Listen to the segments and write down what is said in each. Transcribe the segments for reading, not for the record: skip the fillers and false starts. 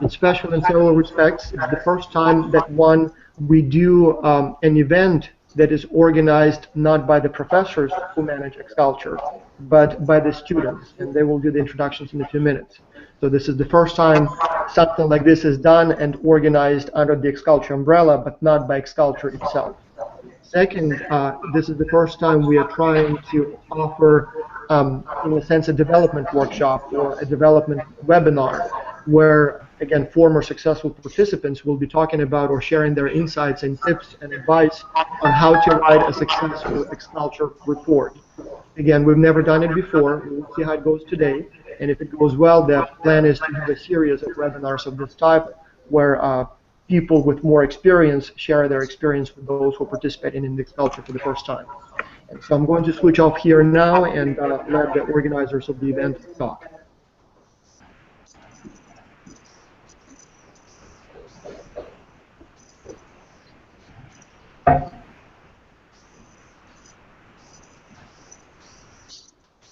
It's special in several respects. It's the first time that we do an event that is organized not by the professors who manage Xculture, but by the students, and they will do the introductions in a few minutes. So this is the first time something like this is done and organized under the Xculture umbrella, but not by Xculture itself. Second, this is the first time we are trying to offer, in a sense, a development workshop or a development webinar where, again, former successful participants will be talking about or sharing their insights and tips and advice on how to write a successful Xculture report. Again, we've never done it before. We'll see how it goes today. And if it goes well, the plan is to have a series of webinars of this type where people with more experience share their experience with those who participate in index culture for the first time. And so I'm going to switch off here now and let the organizers of the event talk.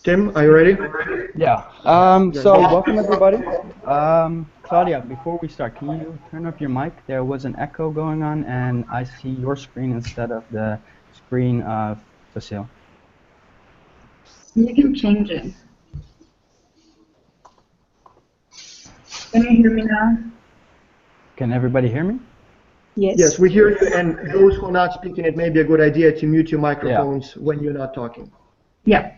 Tim, are you ready? Yeah. So welcome everybody. Claudia, before we start, can you turn up your mic? There was an echo going on, and I see your screen instead of the screen of Facile. You can change it. Can you hear me now? Can everybody hear me? Yes. Yes, we hear you, and those who are not speaking, it may be a good idea to mute your microphones when you're not talking. Yeah.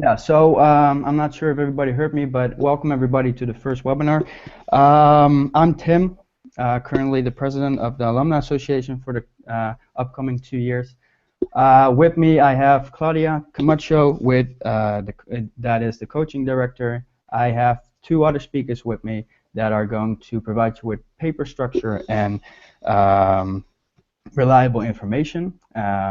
Yeah, so I'm not sure if everybody heard me, but welcome everybody to the first webinar. I'm Tim, currently the president of the Alumni Association for the upcoming 2 years. With me, I have Claudia Camacho, that is the coaching director. I have 2 other speakers with me that are going to provide you with paper structure and reliable information.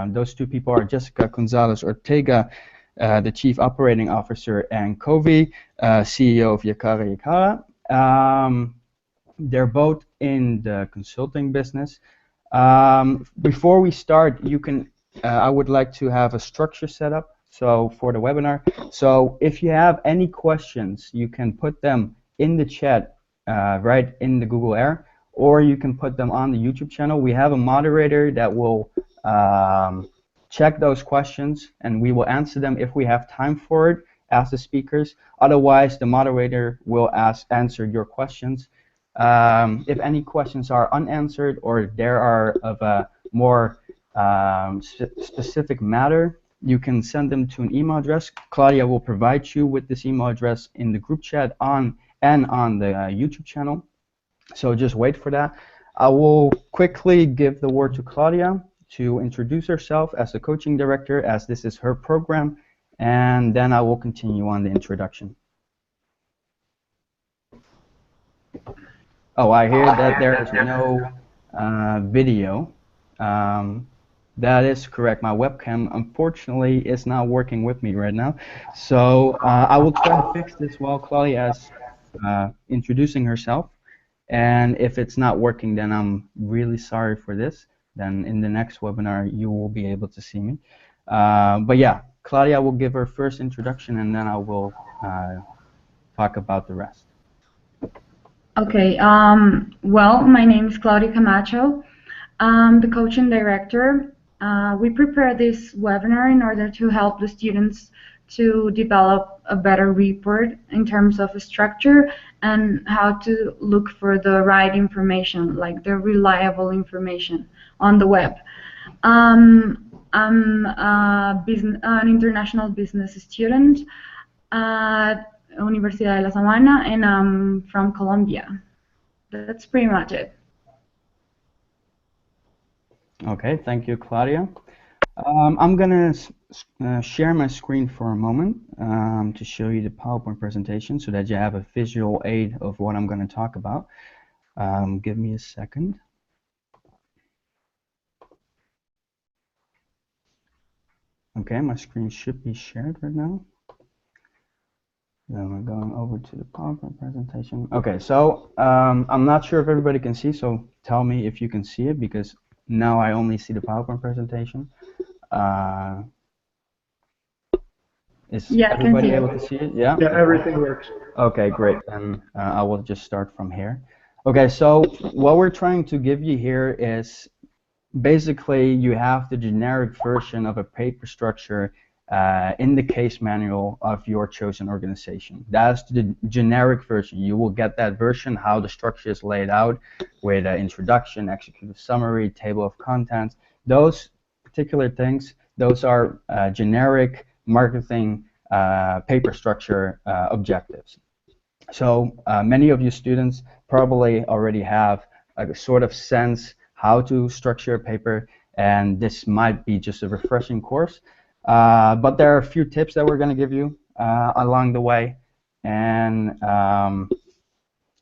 Those 2 people are Jessica Gonzales Ortega, the Chief Operating Officer, and Kofi, CEO of Yakara Yakara. They're both in the consulting business. Before we start, I would like to have a structure set up for the webinar. So if you have any questions, you can put them in the chat right in the Google Air, or you can put them on the YouTube channel. We have a moderator that will check those questions, and we will answer them if we have time for it as the speakers. Otherwise, the moderator will answer your questions. If any questions are unanswered or there are of a more specific matter, you can send them to an email address. Claudia will provide you with this email address in the group chat and on the YouTube channel. So just wait for that. I will quickly give the word to Claudia to introduce herself as the coaching director, as this is her program, and then I will continue on the introduction. Oh, I hear that there is no video. That is correct. My webcam, unfortunately, is not working with me right now. So I will try to fix this while Claudia is introducing herself. And if it's not working, then I'm really sorry for this. Then in the next webinar, you will be able to see me. But yeah, Claudia will give her first introduction, and then I will talk about the rest. Okay. Well, my name is Claudia Camacho. I'm the coaching director. We prepare this webinar in order to help the students to develop a better report in terms of structure and how to look for the right information, like the reliable information on the web. I'm an international business student at Universidad de La Sabana, and I'm from Colombia. That's pretty much it. Okay, thank you, Claudia. I'm going to share my screen for a moment to show you the PowerPoint presentation so that you have a visual aid of what I'm going to talk about. Give me a second. Okay, my screen should be shared right now. Then we're going over to the PowerPoint presentation. Okay, so I'm not sure if everybody can see, so tell me if you can see it, because now I only see the PowerPoint presentation. Is Yeah, I can everybody see able it. to see it? Yeah? Yeah, everything works. Okay, great. Then I will just start from here. Okay, so what we're trying to give you here is basically you have the generic version of a paper structure in the case manual of your chosen organization. That's the generic version. You will get that version, how the structure is laid out with an introduction, executive summary, table of contents. Those particular things, those are generic marketing paper structure objectives. So many of you students probably already have a sort of sense how to structure a paper, and this might be just a refreshing course. But there are a few tips that we're going to give you along the way. And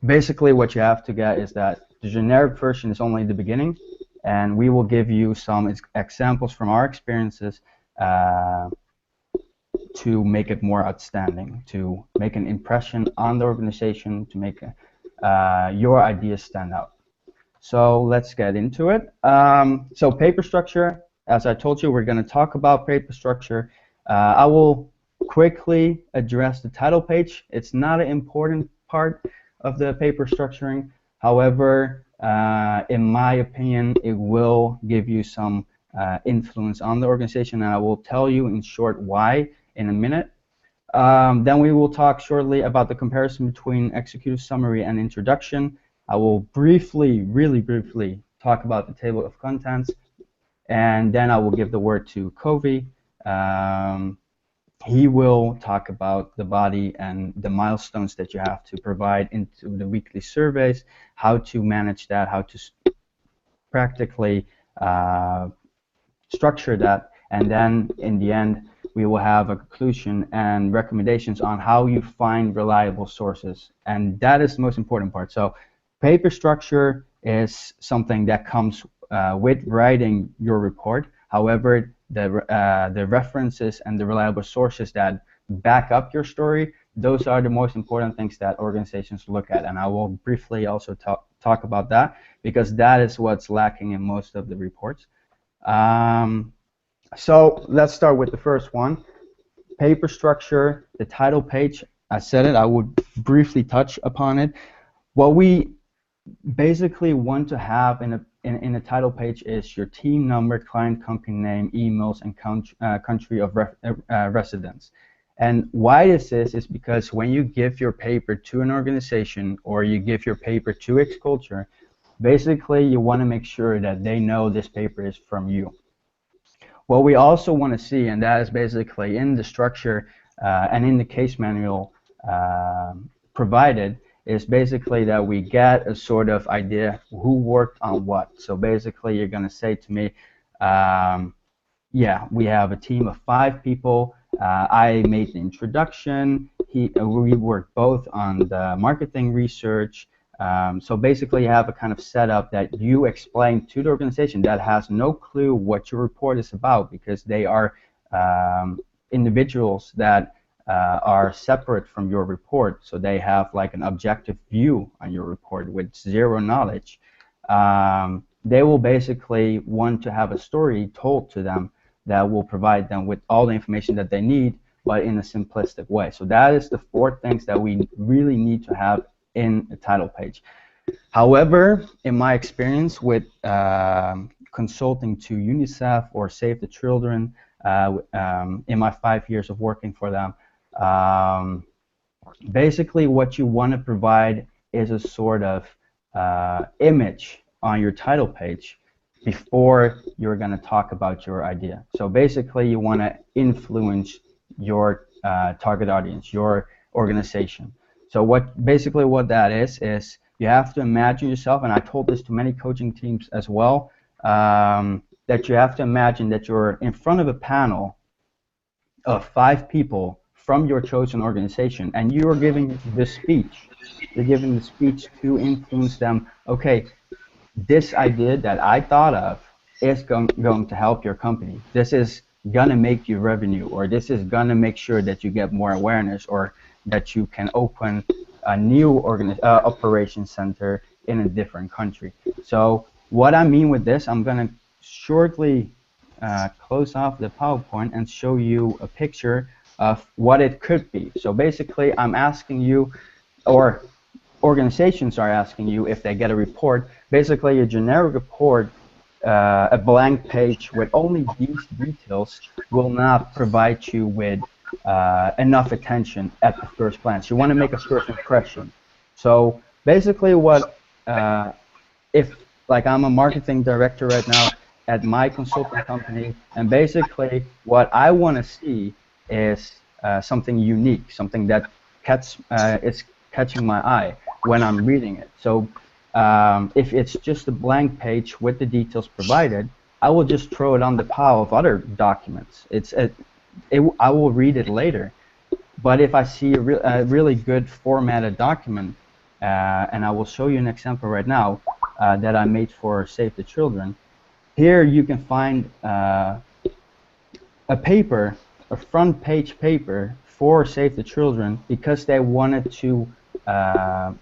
basically what you have to get is that the generic version is only the beginning, and we will give you some examples from our experiences to make it more outstanding, to make an impression on the organization, to make your ideas stand out. So let's get into it. So paper structure, as I told you, we're going to talk about paper structure. I will quickly address the title page. It's not an important part of the paper structuring. However, in my opinion, it will give you some influence on the organization, and I will tell you in short why in a minute. Then we will talk shortly about the comparison between executive summary and introduction. I will briefly, really briefly, talk about the table of contents, and then I will give the word to Kofi. He will talk about the body and the milestones that you have to provide into the weekly surveys, how to manage that, how to practically structure that, and then in the end we will have a conclusion and recommendations on how you find reliable sources, and that is the most important part. So paper structure is something that comes with writing your report. However, the references and the reliable sources that back up your story, those are the most important things that organizations look at, and I will briefly also talk about that, because that is what's lacking in most of the reports. So let's start with the first one, paper structure, the title page. I said it, I would briefly touch upon it. What we basically want to have in a title page is your team number, client company name, emails, and country of residence. And why this is because when you give your paper to an organization or you give your paper to X-Culture, basically you want to make sure that they know this paper is from you. What we also want to see, and that is basically in the structure and in the case manual provided, is basically that we get a sort of idea who worked on what. So basically you're going to say to me, yeah, we have a team of 5 people. I made the introduction. We worked both on the marketing research. So basically you have a kind of setup that you explain to the organization that has no clue what your report is about, because they are individuals that are separate from your report. So they have like an objective view on your report with zero knowledge. They will basically want to have a story told to them that will provide them with all the information that they need, but in a simplistic way. So that is the 4 things that we really need to have in a title page. However, in my experience with consulting to UNICEF or Save the Children, in my 5 years of working for them, basically what you want to provide is a sort of image on your title page before you're going to talk about your idea. So basically you want to influence your target audience, your organization. So what that is you have to imagine yourself, and I told this to many coaching teams as well, that you have to imagine that you're in front of a panel of 5 people from your chosen organization, and you are giving the speech. You're giving the speech to influence them. Okay, this idea that I thought of is going to help your company. This is going to make you revenue, or this is going to make sure that you get more awareness, or that you can open a new operation center in a different country. So what I mean with this, I'm going to shortly close off the PowerPoint and show you a picture of what it could be. So basically, I'm asking you, or organizations are asking you if they get a report, basically a generic report, a blank page with only these details will not provide you with enough attention at the first glance. You want to make a first impression. So basically if like I'm a marketing director right now at my consulting company, and basically what I want to see is something unique, something that is catching my eye when I'm reading it. So if it's just a blank page with the details provided, I will just throw it on the pile of other documents. I will read it later. But if I see a really good formatted document, and I will show you an example right now that I made for Save the Children. Here you can find a paper, a front page paper for Save the Children, because they wanted to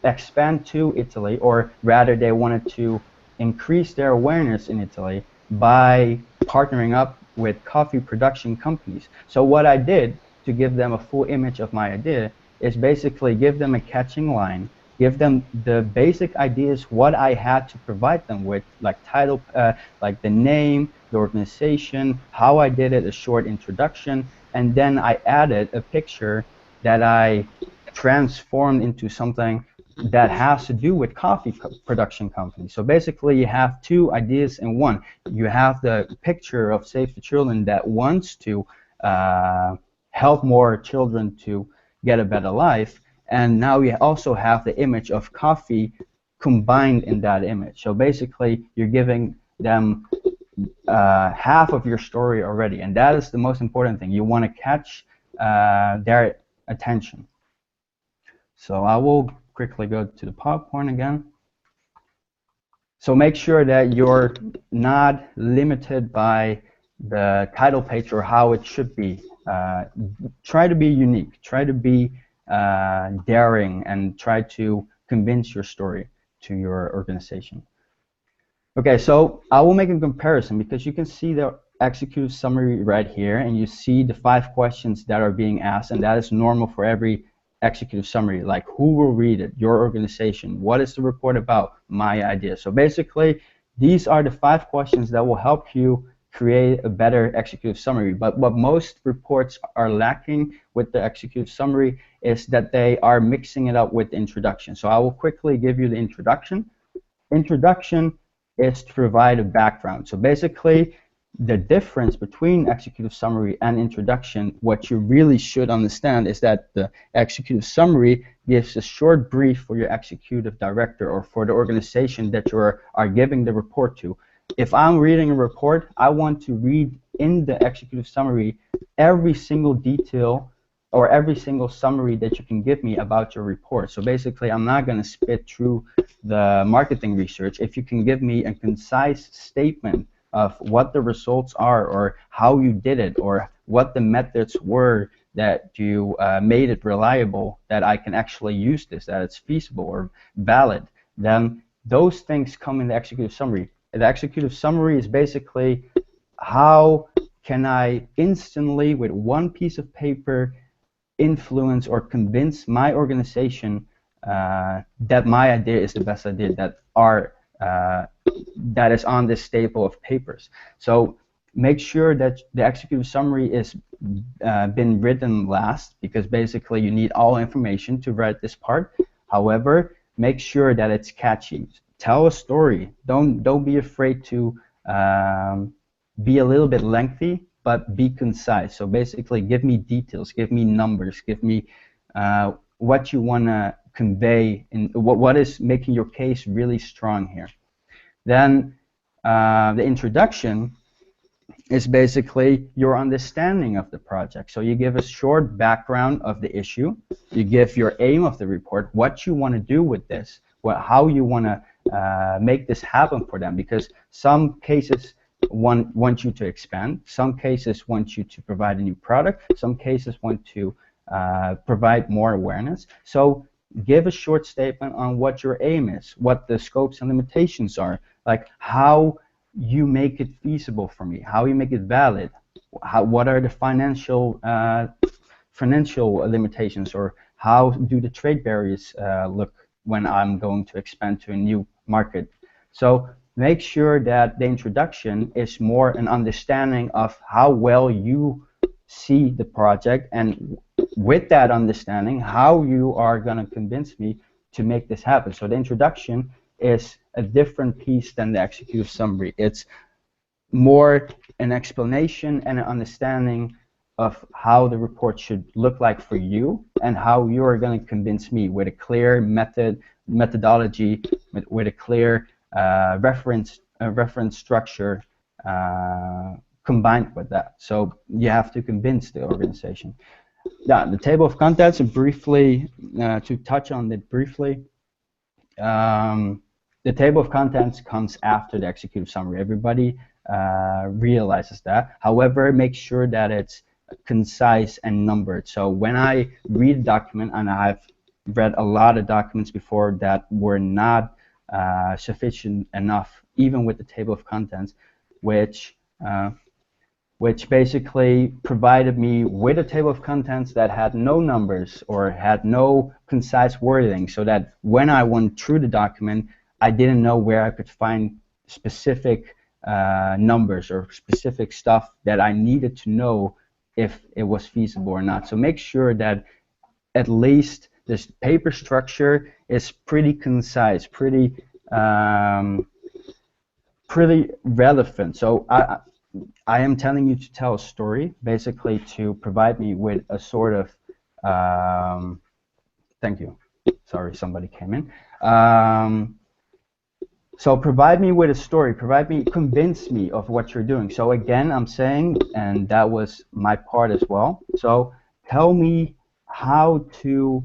expand to Italy, or rather they wanted to increase their awareness in Italy by partnering up with coffee production companies. So what I did to give them a full image of my idea is basically give them a catching line, give them the basic ideas what I had to provide them with, like title, like the name, the organization, how I did it, a short introduction, and then I added a picture that I transformed into something that has to do with coffee production companies. So basically you have two ideas in one. You have the picture of Save the Children that wants to help more children to get a better life, and now you also have the image of coffee combined in that image. So basically you're giving them half of your story already, and that is the most important thing. You want to catch their attention. So I will quickly go to the PowerPoint again. So make sure that you're not limited by the title page or how it should be. Try to be unique, try to be daring, and try to convince your story to your organization. Okay, so I will make a comparison, because you can see the executive summary right here, and you see the 5 questions that are being asked, and that is normal for every executive summary, like who will read it, your organization, what is the report about, my idea. So basically these are the 5 questions that will help you create a better executive summary. But what most reports are lacking with the executive summary is that they are mixing it up with the introduction. So I will quickly give you the introduction. Introduction is to provide a background. So basically the difference between executive summary and introduction, what you really should understand is that the executive summary gives a short brief for your executive director or for the organization that you are giving the report to. If I'm reading a report, I want to read in the executive summary every single detail or every single summary that you can give me about your report. So basically, I'm not going to spit through the marketing research. If you can give me a concise statement of what the results are, or how you did it, or what the methods were that you made it reliable, that I can actually use this, that it's feasible or valid, then those things come in the executive summary. The executive summary is basically how can I instantly, with one piece of paper, influence or convince my organization that my idea is the best idea that is on this staple of papers. So make sure that the executive summary is been written last, because basically you need all information to write this part. However, make sure that it's catchy. Tell a story. Don't be afraid to be a little bit lengthy, but be concise. So basically give me details, give me numbers, give me what you want to convey, and what is making your case really strong here. Then the introduction is basically your understanding of the project. So you give a short background of the issue, you give your aim of the report, what you want to do with this, how you want to make this happen for them, because some cases want you to expand, some cases want you to provide a new product, some cases want to provide more awareness. So give a short statement on what your aim is, what the scopes and limitations are, like how you make it feasible for me, how you make it valid, what are the financial financial limitations, or how do the trade barriers look when I'm going to expand to a new market. So make sure that the introduction is more an understanding of how well you see the project, and with that understanding, how you are going to convince me to make this happen. So the introduction is a different piece than the executive summary. It's more an explanation and an understanding of how the report should look like for you, and how you are going to convince me with a clear methodology, with a clear reference structure combined with that. So you have to convince the organization. Yeah, the table of contents, briefly, to touch on it briefly. The table of contents comes after the executive summary. Everybody realizes that. However, make sure that it's concise and numbered. So when I read a document, and I've read a lot of documents before that were not sufficient enough, even with the table of contents, which basically provided me with a table of contents that had no numbers or had no concise wording, so that when I went through the document, I didn't know where I could find specific numbers or specific stuff that I needed to know if it was feasible or not. So make sure that at least this paper structure is pretty concise, pretty relevant. So I am telling you to tell a story, basically to provide me with a sort of, thank you, sorry, somebody came in. So provide me with a story, convince me of what you're doing. So again, I'm saying, and that was my part as well. So tell me how to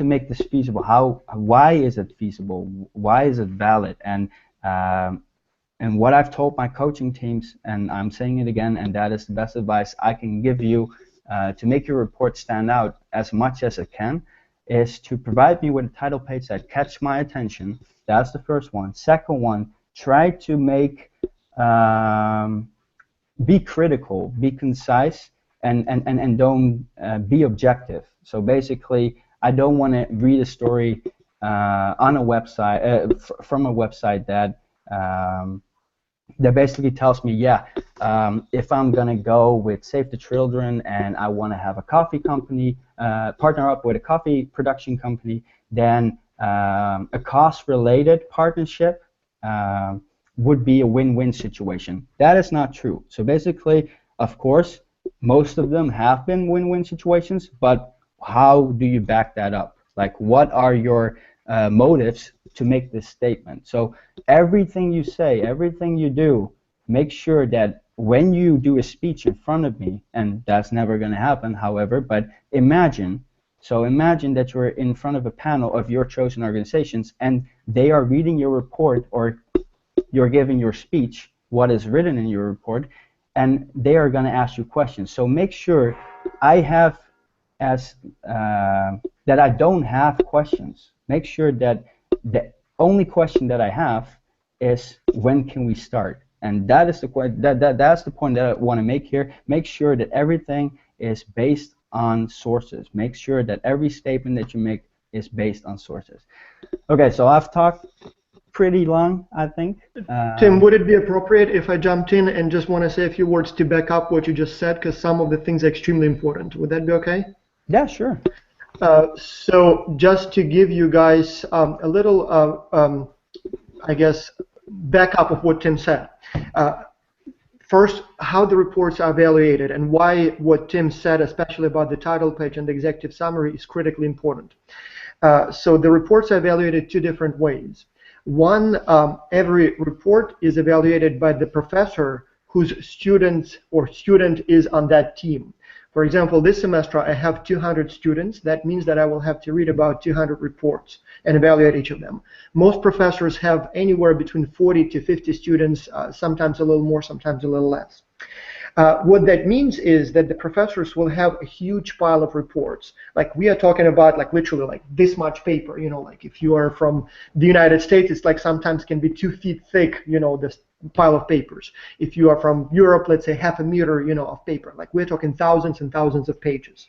make this feasible. Why is it feasible? Why is it valid? And what I've told my coaching teams, and I'm saying it again, and that is the best advice I can give you to make your report stand out as much as it can, is to provide me with a title page that catches my attention. That's the first one. Second one, try to make, be critical, be concise, and don't be objective. So basically, I don't want to read a story on a website, from a website that basically tells me, yeah, if I'm going to go with Save the Children and I want to have a coffee company, partner up with a coffee production company, then a cost-related partnership would be a win-win situation. That is not true. So basically, of course, most of them have been win-win situations, but how do you back that up? Like, what are your motives to make this statement? So everything you say, everything you do, make sure that when you do a speech in front of me, and that's never going to happen, however, but imagine that you're in front of a panel of your chosen organizations, and they are reading your report, or you're giving your speech, what is written in your report, and they are going to ask you questions. So make sure I have that I don't have questions. Make sure that the only question that I have is, when can we start? And that is that's the point that I want to make here. Make sure that everything is based on sources. Make sure that every statement that you make is based on sources. Okay, so I've talked pretty long, I think. Tim, would it be appropriate if I jumped in and just want to say a few words to back up what you just said, because some of the things are extremely important? Would that be okay? Yeah, sure. So just to give you guys a little, I guess, backup of what Tim said. First, how the reports are evaluated and why what Tim said, especially about the title page and the executive summary, is critically important. So the reports are evaluated two different ways. One, every report is evaluated by the professor whose student is on that team. For example, this semester I have 200 students. That means that I will have to read about 200 reports and evaluate each of them. Most professors have anywhere between 40 to 50 students, sometimes a little more, sometimes a little less. What that means is that the professors will have a huge pile of reports. Like, we are talking about, like, literally like this much paper, you know, like if you are from the United States, it's like sometimes can be 2 feet thick, you know, this pile of papers. If you are from Europe, let's say half a meter, of paper. Like we're talking thousands and thousands of pages.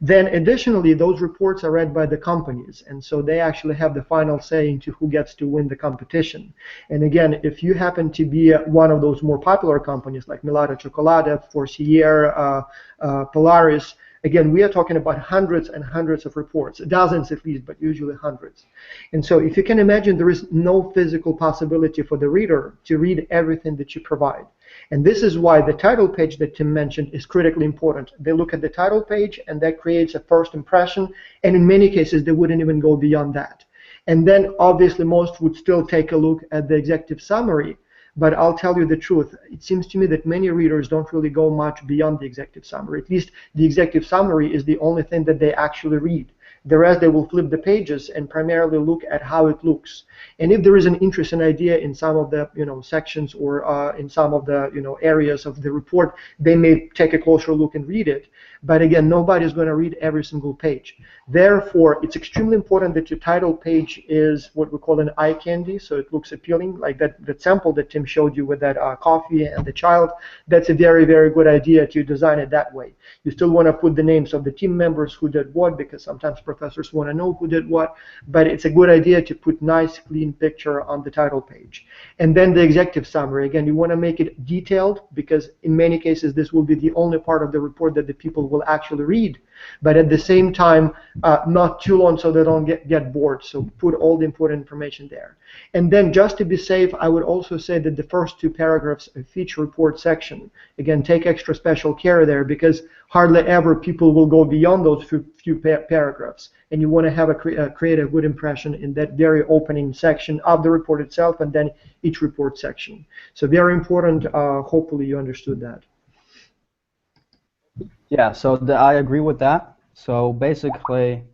Then additionally, those reports are read by the companies, and so they actually have the final say into who gets to win the competition. And again, if you happen to be one of those more popular companies like Melada Chocolate, Forcier, Polaris, again, we are talking about hundreds and hundreds of reports, dozens at least, but usually hundreds. And so if you can imagine, there is no physical possibility for the reader to read everything that you provide. And this is why the title page that Tim mentioned is critically important. They look at the title page, and that creates a first impression. And in many cases, they wouldn't even go beyond that. And then obviously most would still take a look at the executive summary. But I'll tell you the truth, it seems to me that many readers don't really go much beyond the executive summary. At least the executive summary is the only thing that they actually read. The rest, they will flip the pages and primarily look at how it looks. And if there is an interesting idea in some of the sections or in some of the areas of the report, they may take a closer look and read it. But again, nobody's going to read every single page. Therefore, it's extremely important that your title page is what we call an eye candy, so it looks appealing, like that sample that Tim showed you with that coffee and the child. That's a very, very good idea to design it that way. You still want to put the names of the team members who did what, because sometimes professors want to know who did what, but it's a good idea to put nice, clean picture on the title page. And then the executive summary, again, you want to make it detailed, because in many cases this will be the only part of the report that the people will actually read, but at the same time not too long so they don't get bored. So put all the important information there. And then just to be safe, I would also say that the first two paragraphs of each report section, again, take extra special care there, because hardly ever people will go beyond those few paragraphs, and you want to have create a good impression in that very opening section of the report itself, and then each report section. So very important. Hopefully you understood that. Yeah, so I agree with that. So basically,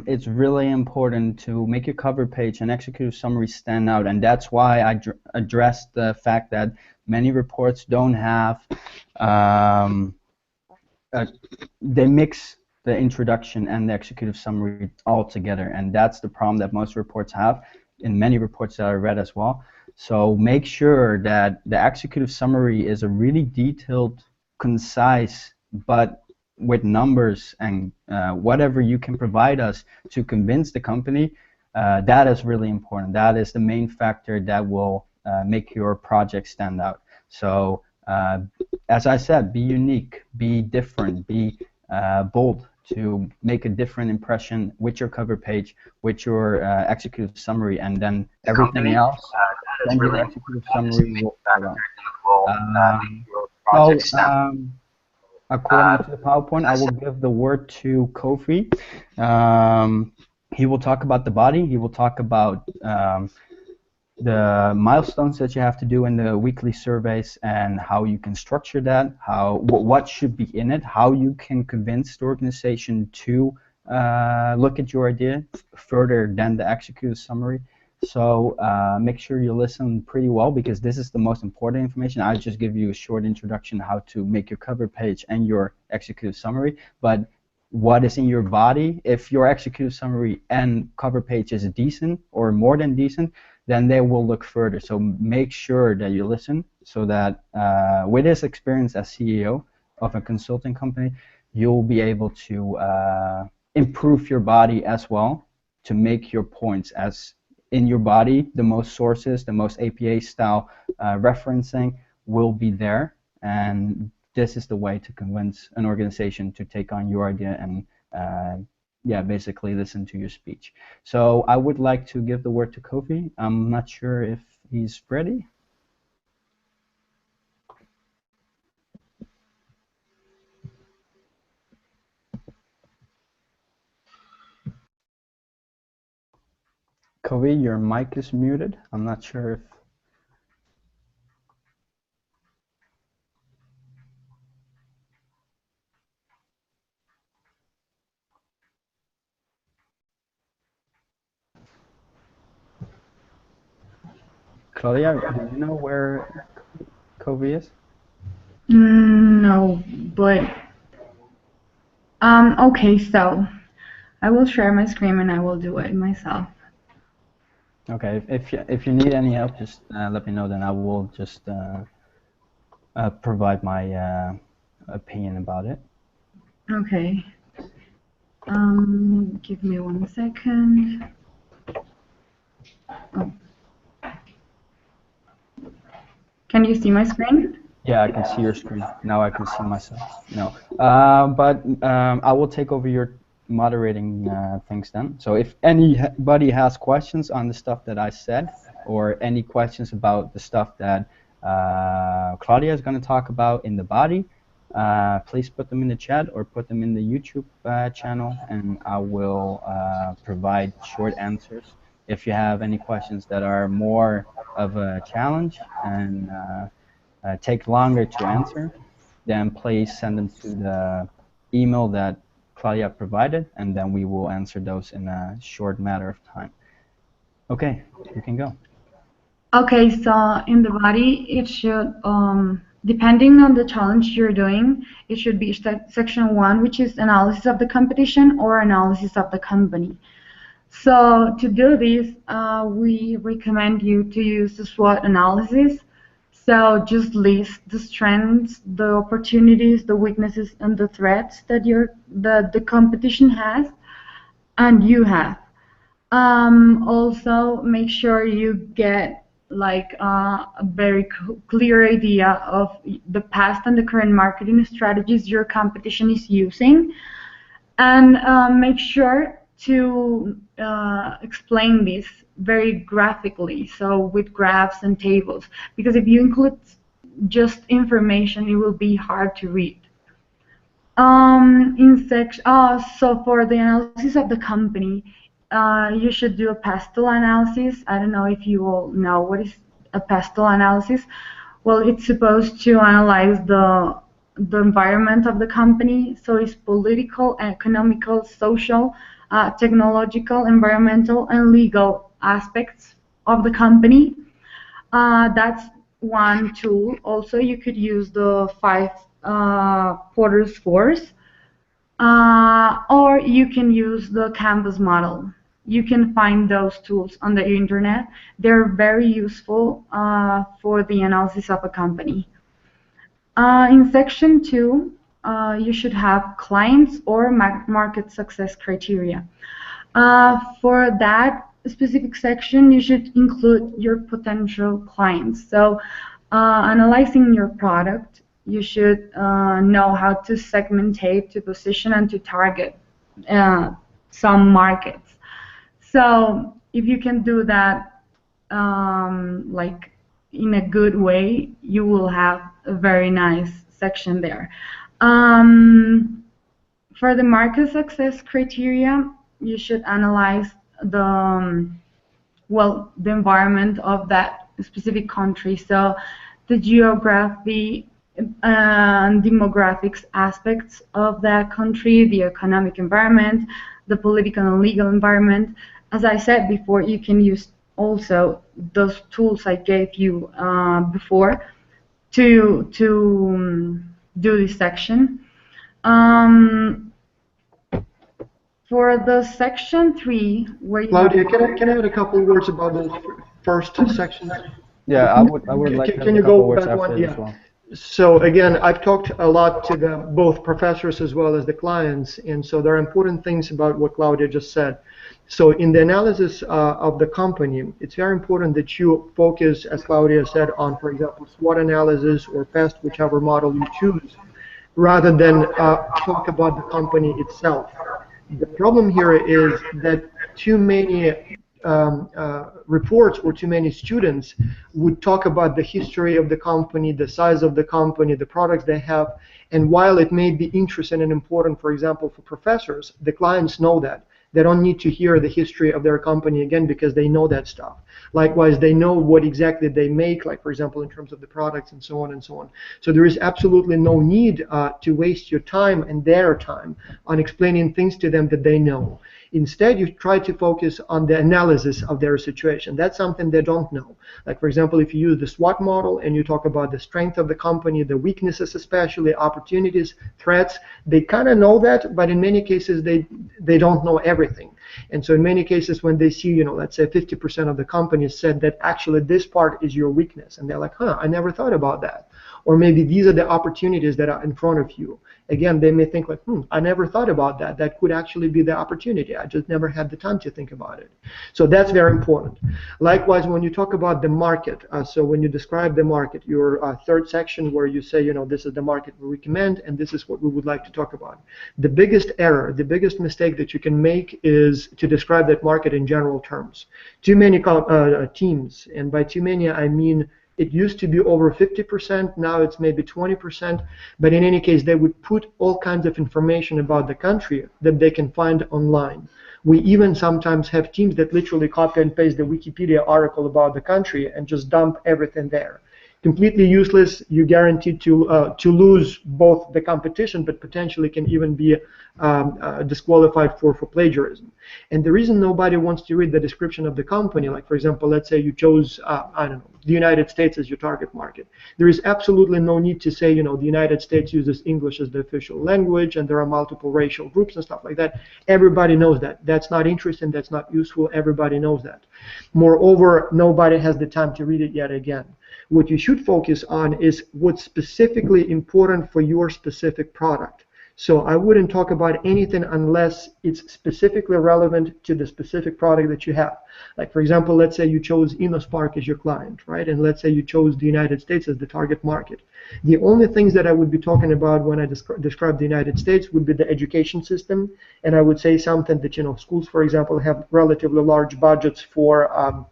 it's really important to make your cover page and executive summary stand out, and that's why I addressed the fact that many reports don't have, they mix the introduction and the executive summary all together, and that's the problem that most reports have, in many reports that I read as well. So make sure that the executive summary is a really detailed, concise, but with numbers and whatever you can provide us to convince the company, that is really important. That is the main factor that will make your project stand out. So as I said, be unique, be different, be bold, to make a different impression with your cover page, with your executive summary, and then everything else, then your executive summary will follow. According to the PowerPoint, I will give the word to Kofi. He will talk about the body. He will talk about the milestones that you have to do in the weekly surveys and how you can structure that, what should be in it, how you can convince the organization to look at your idea further than the executive summary. So make sure you listen pretty well, because this is the most important information. I'll just give you a short introduction how to make your cover page and your executive summary, but what is in your body, if your executive summary and cover page is decent or more than decent, then they will look further. So make sure that you listen, so that with this experience as CEO of a consulting company, you'll be able to improve your body as well, to make your points. As in your body, the most sources, the most APA style referencing will be there, and this is the way to convince an organization to take on your idea and yeah, basically listen to your speech. So I would like to give the word to Kofi. I'm not sure if he's ready. Kofi, your mic is muted. I'm not sure if... Claudia, do you know where Kofi is? No, but okay, so I will share my screen and I will do it myself. Okay, if you need any help, just let me know. Then I will just provide my opinion about it. Okay. Give me 1 second. Oh. Can you see my screen? Yeah, I can see your screen. Now I can see myself. No, but I will take over your moderating things then. So if anybody has questions on the stuff that I said, or any questions about the stuff that Claudia is going to talk about in the body, please put them in the chat or put them in the YouTube channel, and I will provide short answers. If you have any questions that are more of a challenge and take longer to answer, then please send them to the email that Claudia provided, and then we will answer those in a short matter of time. Okay, you can go. Okay, so in the body, it should, depending on the challenge you're doing, it should be section 1, which is analysis of the competition or analysis of the company. So to do this, we recommend you to use the SWOT analysis. So just list the strengths, the opportunities, the weaknesses, and the threats that the competition has and you have. Also, make sure you get like a very clear idea of the past and the current marketing strategies your competition is using, and make sure to explain this very graphically, so with graphs and tables, because if you include just information, it will be hard to read. So for the analysis of the company, you should do a pestle analysis. I don't know if you all know what is a pestle analysis. Well, it's supposed to analyze the environment of the company. So it's political, economical, social, technological, environmental, and legal aspects of the company. That's one tool. Also, you could use the 5 Porter scores, or you can use the Canvas model. You can find those tools on the internet. They're very useful for the analysis of a company. In section 2, you should have clients or market success criteria. For that specific section, you should include your potential clients. So analyzing your product, you should know how to segmentate, to position, and to target some markets. So if you can do that like in a good way, you will have a very nice section there. For the market success criteria, you should analyze the the environment of that specific country. So the geography and demographics aspects of that country, the economic environment, the political and legal environment. As I said before, you can use also those tools I gave you before to do this section. For the section 3, where you Claudia, can I add a couple of words about those first sections? Yeah, I would like to have Can a you couple go words back after one? this Yeah. one. So again, I've talked a lot to both professors as well as the clients, and so there are important things about what Claudia just said. So in the analysis of the company, it's very important that you focus, as Claudia said, on, for example, SWOT analysis or PEST, whichever model you choose, rather than talk about the company itself. The problem here is that too many reports or too many students would talk about the history of the company, the size of the company, the products they have, and while it may be interesting and important, for example, for professors, the clients know that. They don't need to hear the history of their company again because they know that stuff. Likewise, they know what exactly they make, like for example, in terms of the products and so on and so on. So there is absolutely no need to waste your time and their time on explaining things to them that they know. Instead, you try to focus on the analysis of their situation. That's something they don't know. Like, for example, if you use the SWOT model and you talk about the strength of the company, the weaknesses especially, opportunities, threats, they kind of know that, but in many cases they don't know everything. And so in many cases when they see, you know, let's say 50% of the companies said that actually this part is your weakness, and they're like, huh, I never thought about that. Or maybe these are the opportunities that are in front of you. Again, they may think like, I never thought about that. That could actually be the opportunity. I just never had the time to think about it. So that's very important. Likewise, when you talk about the market, so when you describe the market, your third section where you say, you know, this is the market we recommend and this is what we would like to talk about. The biggest error, the biggest mistake that you can make is to describe that market in general terms. Too many teams, and by too many I mean it used to be over 50%, now it's maybe 20%, but in any case, they would put all kinds of information about the country that they can find online. We even sometimes have teams that literally copy and paste the Wikipedia article about the country and just dump everything there. Completely useless. You're guaranteed to lose both the competition, but potentially can even be disqualified for plagiarism. And the reason nobody wants to read the description of the company, like for example, let's say you chose, I don't know, the United States as your target market. There is absolutely no need to say, you know, the United States uses English as the official language and there are multiple racial groups and stuff like that. Everybody knows that. That's not interesting. That's not useful. Everybody knows that. Moreover, nobody has the time to read it yet again. What you should focus on is what's specifically important for your specific product. So I wouldn't talk about anything unless it's specifically relevant to the specific product that you have. Like for example, let's say you chose InnoSpark as your client, right? And let's say you chose the United States as the target market. The only things that I would be talking about when I describe the United States would be the education system. And I would say something that, you know, schools, for example, have relatively large budgets for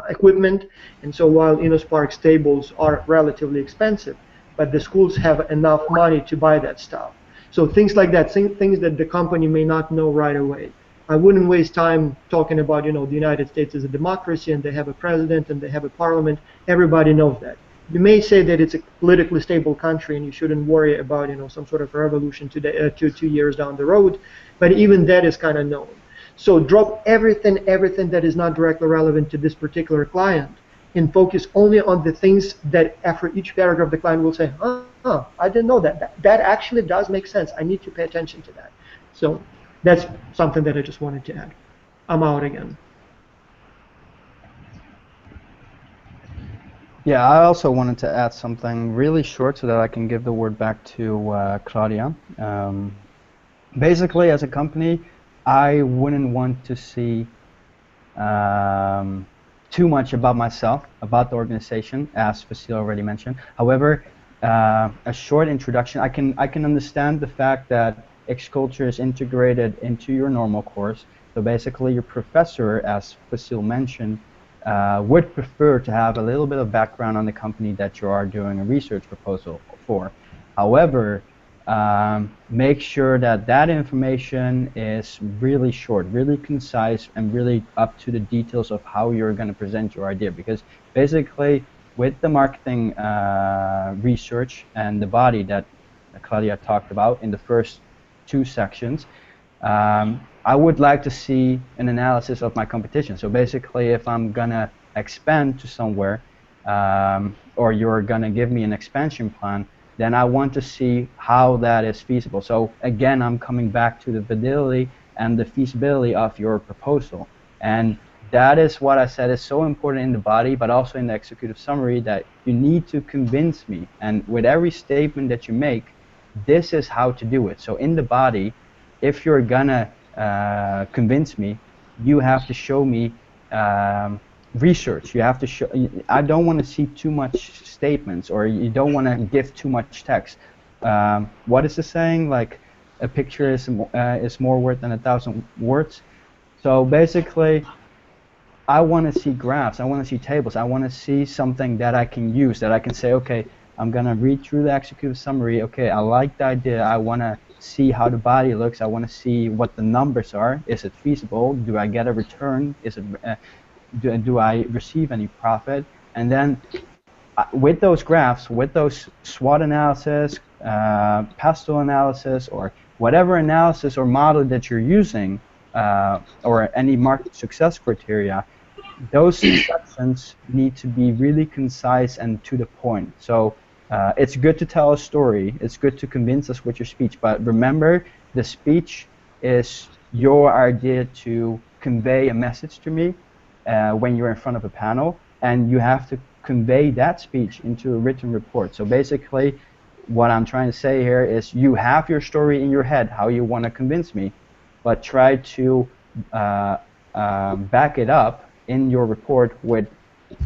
equipment, and so while InnoSpark stables are relatively expensive, but the schools have enough money to buy that stuff. So things like that, things that the company may not know right away. I wouldn't waste time talking about, you know, the United States is a democracy and they have a president and they have a parliament. Everybody knows that. You may say that it's a politically stable country and you shouldn't worry about, you know, some sort of revolution today, 2 years down the road, but even that is kind of known. So drop everything that is not directly relevant to this particular client and focus only on the things that after each paragraph the client will say, oh, I didn't know that. That actually does make sense. I need to pay attention to that. So that's something that I just wanted to add. I'm out again. Yeah, I also wanted to add something really short so that I can give the word back to Claudia. Basically, as a company, I wouldn't want to see too much about myself, about the organization, as Vasil already mentioned. However, a short introduction, I can understand the fact that X-Culture is integrated into your normal course. So basically, your professor, as Vasil mentioned, would prefer to have a little bit of background on the company that you are doing a research proposal for. However, make sure that that information is really short, really concise, and really up to the details of how you're going to present your idea. Because basically, with the marketing research and the body that Claudia talked about in the first 2 sections, I would like to see an analysis of my competition. So basically, if I'm going to expand to somewhere, or you're going to give me an expansion plan, then I want to see how that is feasible. So again, I'm coming back to the validity and the feasibility of your proposal. And that is what I said is so important in the body, but also in the executive summary, that you need to convince me. And with every statement that you make, this is how to do it. So in the body, if you're gonna convince me, you have to show me research. You have to show. I don't want to see too much statements, or you don't want to give too much text. What is the saying? Like, a picture is more worth than 1,000 words. So basically, I want to see graphs. I want to see tables. I want to see something that I can use. That I can say, okay, I'm gonna read through the executive summary. Okay, I like the idea. I want to see how the body looks. I want to see what the numbers are. Is it feasible? Do I get a return? Is it do I receive any profit? And then with those graphs, with those SWOT analysis, pastel analysis, or whatever analysis or model that you're using, or any market success criteria, those sections need to be really concise and to the point. So it's good to tell a story. It's good to convince us with your speech. But remember, the speech is your idea to convey a message to me when you're in front of a panel, and you have to convey that speech into a written report. So basically, what I'm trying to say here is you have your story in your head, how you want to convince me, but try to back it up in your report with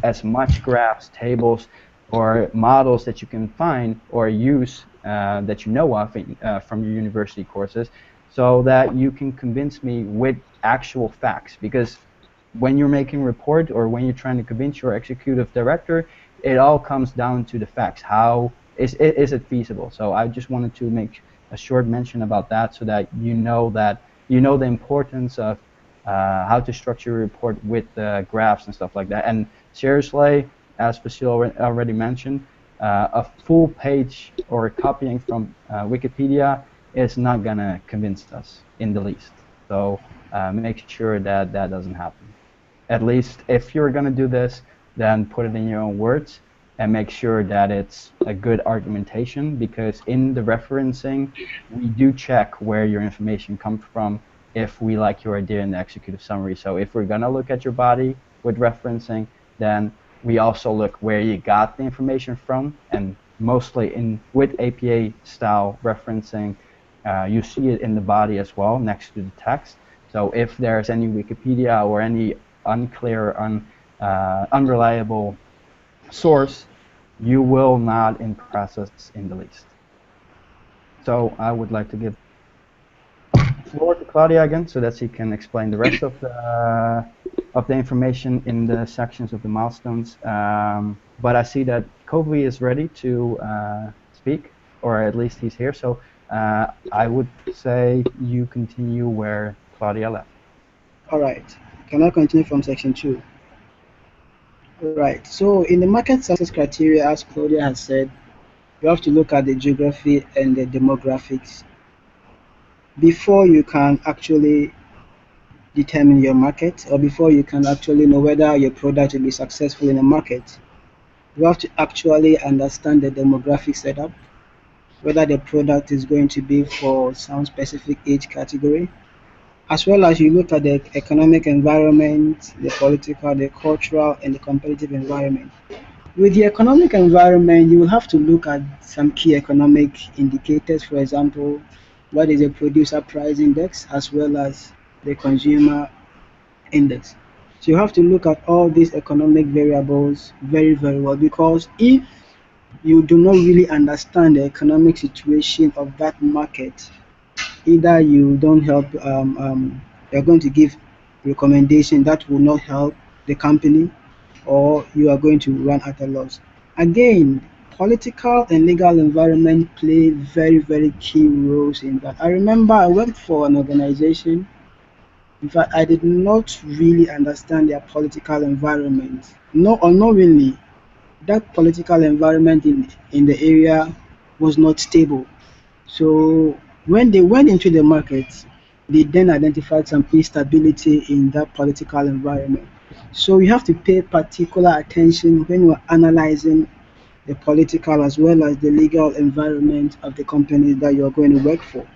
as much graphs, tables, or models that you can find or use that you know of from your university courses, so that you can convince me with actual facts. Because when you're making a report or when you're trying to convince your executive director, it all comes down to the facts. How is it feasible? So I just wanted to make a short mention about that, so that you know the importance of how to structure your report with graphs and stuff like that. And seriously, as Basile already mentioned, a full page or copying from Wikipedia is not gonna convince us in the least. So make sure that that doesn't happen. At least if you're gonna do this, then put it in your own words and make sure that it's a good argumentation, because in the referencing, we do check where your information comes from if we like your idea in the executive summary. So if we're gonna look at your body with referencing, then we also look where you got the information from, and mostly with APA style referencing, you see it in the body as well next to the text. So if there's any Wikipedia or any unclear, unreliable source, you will not impress us in the least. So I would like to give the floor to Claudia again, so that she can explain the rest of the information in the sections of the milestones. But I see that Kofi is ready to speak, or at least he's here. So I would say you continue where Claudia left. All right. Can I continue from section 2? Right. So in the market success criteria, as Claudia has said, you have to look at the geography and the demographics before you can actually determine your market, or before you can actually know whether your product will be successful in the market. You have to actually understand the demographic setup, whether the product is going to be for some specific age category, as well as you look at the economic environment, the political, the cultural, and the competitive environment. With the economic environment, you will have to look at some key economic indicators, for example, what is the producer price index as well as the consumer index. So you have to look at all these economic variables very, very well, because if you do not really understand the economic situation of that market, either you don't help, you're going to give recommendation that will not help the company, or you are going to run at a loss. Again, political and legal environment play very, very key roles in that. I remember I worked for an organization. In fact, I did not really understand their political environment. No, unknowingly, that political environment in the area was not stable. So when they went into the market, they then identified some instability in that political environment. So you have to pay particular attention when you are analyzing the political as well as the legal environment of the company that you are going to work for.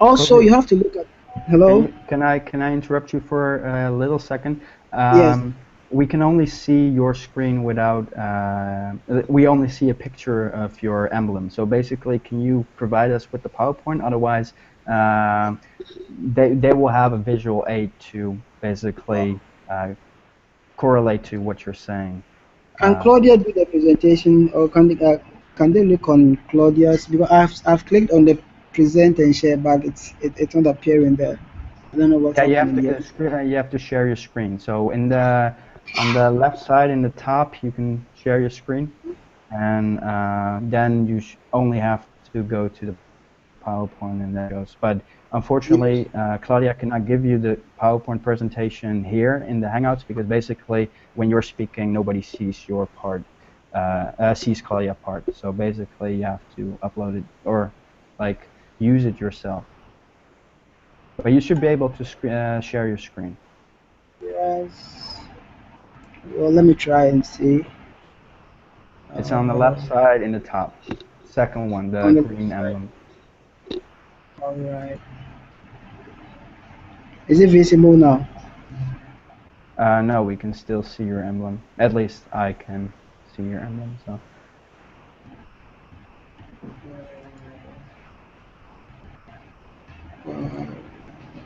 Also, Kofi, you have to look at. Hello? can I interrupt you for a little second? Yes. We can only see your screen without. We only see a picture of your emblem. So basically, can you provide us with the PowerPoint? Otherwise, they will have a visual aid to basically correlate to what you're saying. Can Claudia do the presentation, or can they look on Claudia's? Because I've clicked on the present and share, but it's not appearing there. I don't know what's Yeah, happening here. you have to share your screen. So on the left side in the top, you can share your screen, and then you only have to go to the PowerPoint, and that goes. But unfortunately, Claudia cannot give you the PowerPoint presentation here in the Hangouts, because basically when you're speaking, nobody sees your part, sees Claudia part. So basically, you have to upload it or like use it yourself. But you should be able to share your screen. Yes. Well, let me try and see. It's on the left side in the top. Second one, the On the green left side. emblem. All right. Is it visible now? No, we can still see your emblem. At least I can see your emblem. So.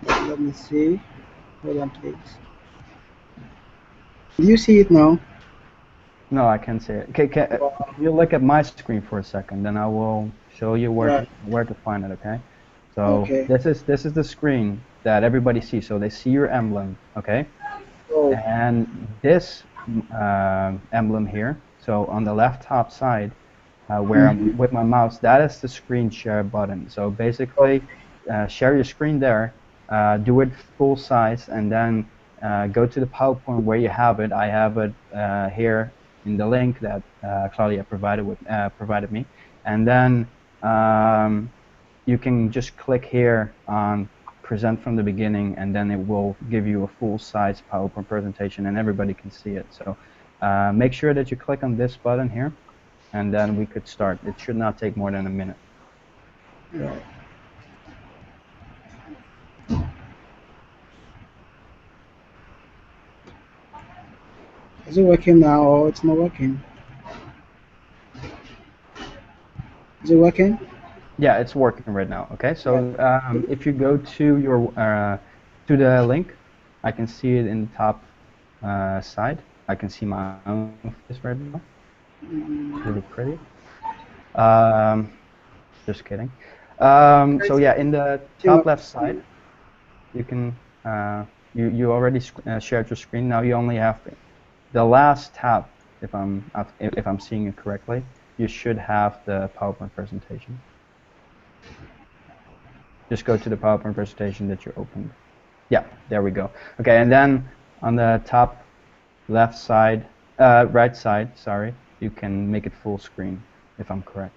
Let me see. Hold on, please. Do you see it now? No, I can't see it. Okay, can you look at my screen for a second? Then I will show you where to find it. Okay. So Okay. this is the screen that everybody sees. So they see your emblem. Okay. Oh. And this emblem here. So on the left top side, where I'm with my mouse, that is the screen share button. So basically, share your screen there, do it full size, and then go to the PowerPoint where you have it. I have it here in the link that Claudia provided me, and then you can just click here on present from the beginning, and then it will give you a full-size PowerPoint presentation, and everybody can see it. So make sure that you click on this button here, and then we could start. It should not take more than a minute. Right. Is it working now or it's not working? Is it working? Yeah, it's working right now. Okay, so if you go to your to the link, I can see it in the top side. I can see my own face right now. It's really pretty. Just kidding. So yeah, in the top left side, you can you already shared your screen. Now you only have the last tab. If I'm seeing it correctly, you should have the PowerPoint presentation. Just go to the PowerPoint presentation that you opened. Yeah, there we go. Okay, and then on the top left side, right side, sorry, you can make it full screen, if I'm correct.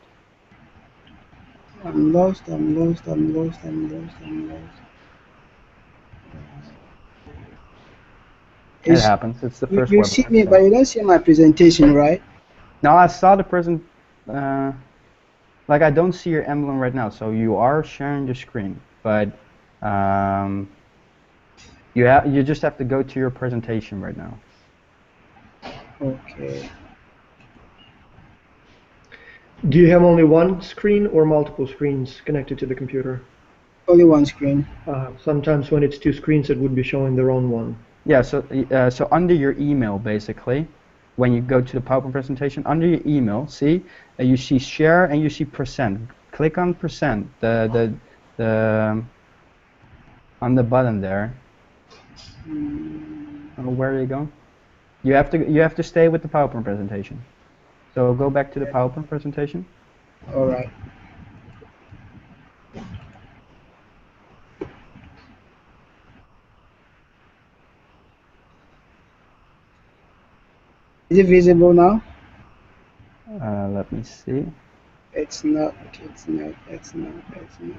I'm lost, I'm lost, I'm lost, I'm lost, I'm lost. It happens. It's the first You webinar. see me, but you don't see my presentation, right? No, I saw the present. Like I don't see your emblem right now, so you are sharing your screen, but you just have to go to your presentation right now. Okay. Do you have only one screen or multiple screens connected to the computer? Only one screen. Sometimes when it's two screens, it would be showing the wrong one. Yeah, so under your email, basically, when you go to the PowerPoint presentation, under your email, see, you see share and you see present. Click on present, the on the button there. Oh, where are you going? You have to stay with the PowerPoint presentation. So go back to the PowerPoint presentation. All right. Is it visible now? Let me see. It's not, it's not, it's not, it's not.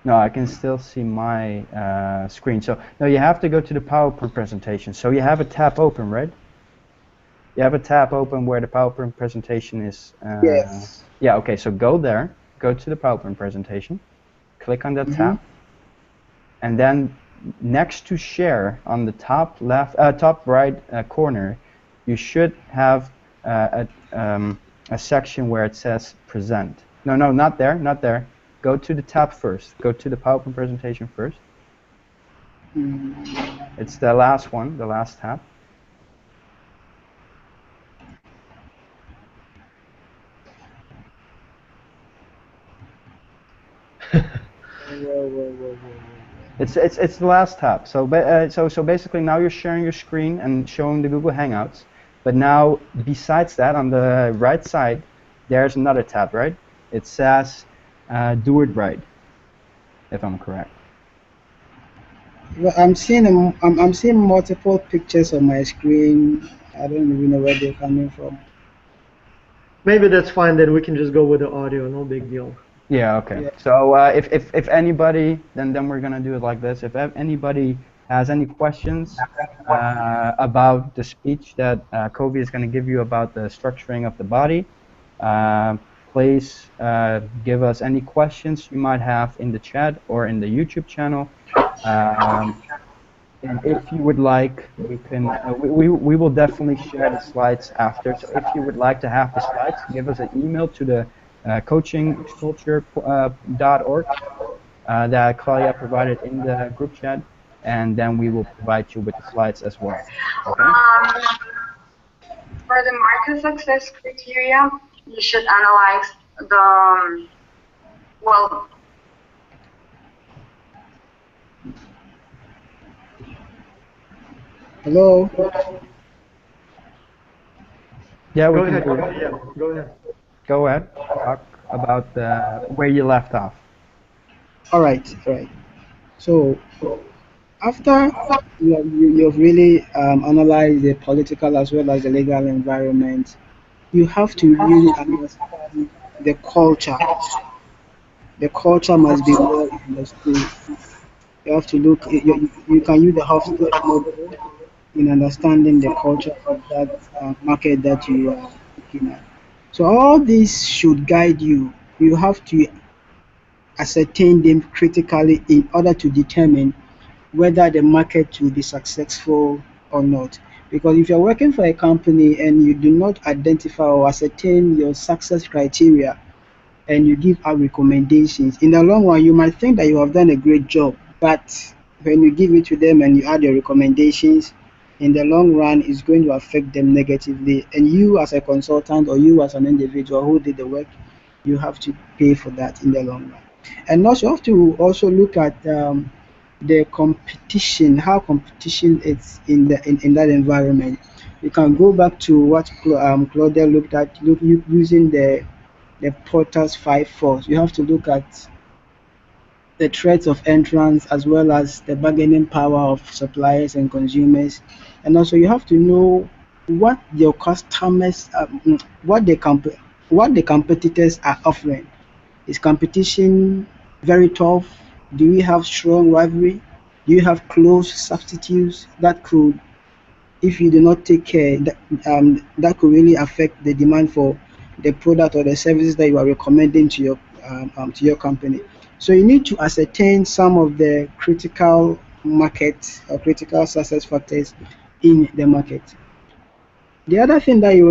No, I can still see my screen. So no, you have to go to the PowerPoint presentation. So you have a tab open, right? You have a tab open where the PowerPoint presentation is. Yes. Yeah. Okay. So go there. Go to the PowerPoint presentation. Click on that tab, and then next to share on the top left, top right corner, you should have a section where it says present. No, not there, not there. Go to the tab first. Go to the PowerPoint presentation first. It's the last one, the last tab. It's the last tab. So so basically now you're sharing your screen and showing the Google Hangouts. But now besides that, on the right side, there's another tab, right? It says do it right, if I'm correct. Well, I'm seeing multiple pictures on my screen. I don't even know where they're coming from. Maybe that's fine. Then we can just go with the audio. No big deal. Yeah, okay. Yeah. So if anybody, then we're gonna do it like this. If anybody has any questions about the speech that Kobe is gonna give you about the structuring of the body, please give us any questions you might have in the chat or in the YouTube channel. Um, and if you would like, we can we will definitely share the slides after. So if you would like to have the slides, give us an email to the coachingculture.org that Claudia provided in the group chat, and then we will provide you with the slides as well. Okay? For the market success criteria, you should analyze the, well, Hello. Yeah, we Go can ahead, hear Kofi. you. Yeah, go ahead. Go ahead. Talk about where you left off. All right. All right. So after you've really analyzed the political as well as the legal environment, you have to really understand the culture. The culture must be well understood. You have to look. You can use the Hofstede model in understanding the culture of that market that you are looking at. So all this should guide you. You have to ascertain them critically in order to determine whether the market will be successful or not. Because if you're working for a company and you do not identify or ascertain your success criteria and you give out recommendations, in the long run, you might think that you have done a great job, but when you give it to them and you add your recommendations, in the long run, it's going to affect them negatively. And you, as a consultant or you, as an individual who did the work, you have to pay for that in the long run. And also, you have to also look at the competition, how competition is in that environment. You can go back to what Claudia looked at, using the Porter's 5 force. You have to look at the threats of entrance as well as the bargaining power of suppliers and consumers. And also, you have to know what your customers, what the competitors are offering. Is competition very tough? Do we have strong rivalry? Do you have close substitutes that could, if you do not take care, that could really affect the demand for the product or the services that you are recommending to your company. So you need to ascertain some of the critical market or critical success factors in the market. The other thing that you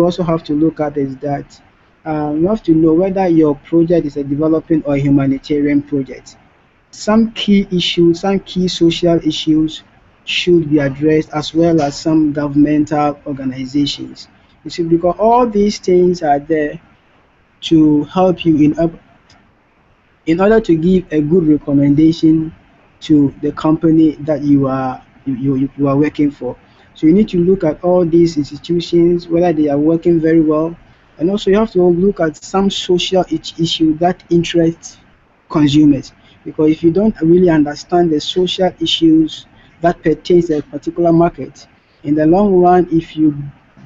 also have to look at is that you have to know whether your project is a developing or a humanitarian project. Some key issues, some key social issues should be addressed, as well as some governmental organizations. You see, because all these things are there to help you in order to give a good recommendation to the company that you are working for. So you need to look at all these institutions, whether they are working very well, and also you have to look at some social issue that interests consumers. Because if you don't really understand the social issues that pertains to a particular market, in the long run, if you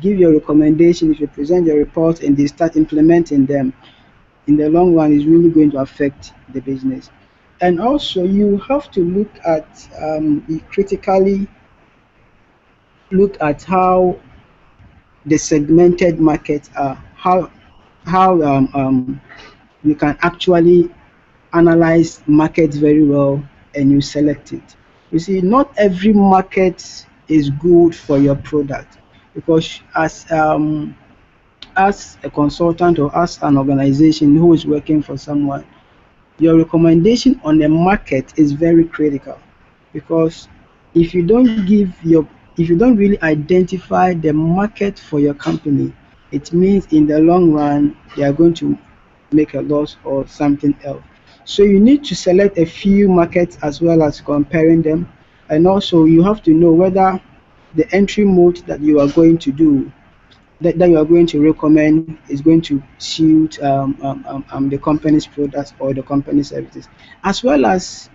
give your recommendation, if you present your report and they start implementing them, in the long run is really going to affect the business. And also, you have to look at critically look at how the segmented markets are, how you can actually analyze markets very well and you select it. You see, not every market is good for your product because as a consultant or as an organization who is working for someone, your recommendation on the market is very critical because if you don't give your if you don't really identify the market for your company, it means in the long run they are going to make a loss or something else. So you need to select a few markets as well as comparing them, and also you have to know whether the entry mode that you are going to do that you are going to recommend is going to suit the company's products or the company's services. As well as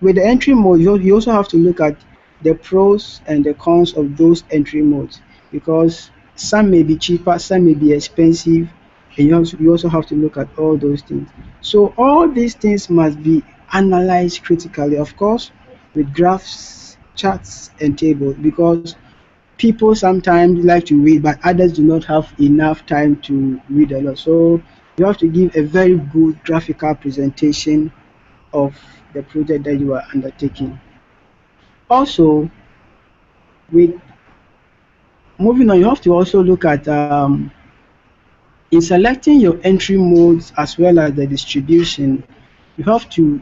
with the entry mode, you also have to look at the pros and the cons of those entry modes because some may be cheaper, some may be expensive, and you also have to look at all those things. So all these things must be analyzed critically, of course, with graphs, charts, and tables, because people sometimes like to read, but others do not have enough time to read a lot. So you have to give a very good graphical presentation of the project that you are undertaking. Also, with moving on, you have to also look at in selecting your entry modes as well as the distribution, you have to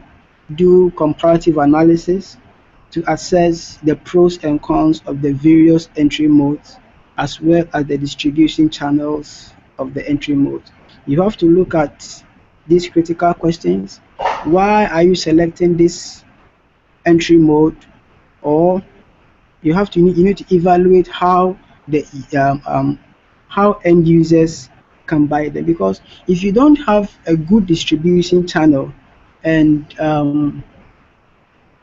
do comparative analysis to assess the pros and cons of the various entry modes as well as the distribution channels of the entry mode. You have to look at these critical questions. Why are you selecting this entry mode? Or you need to evaluate the um, um, how end users can buy them, because if you don't have a good distribution channel and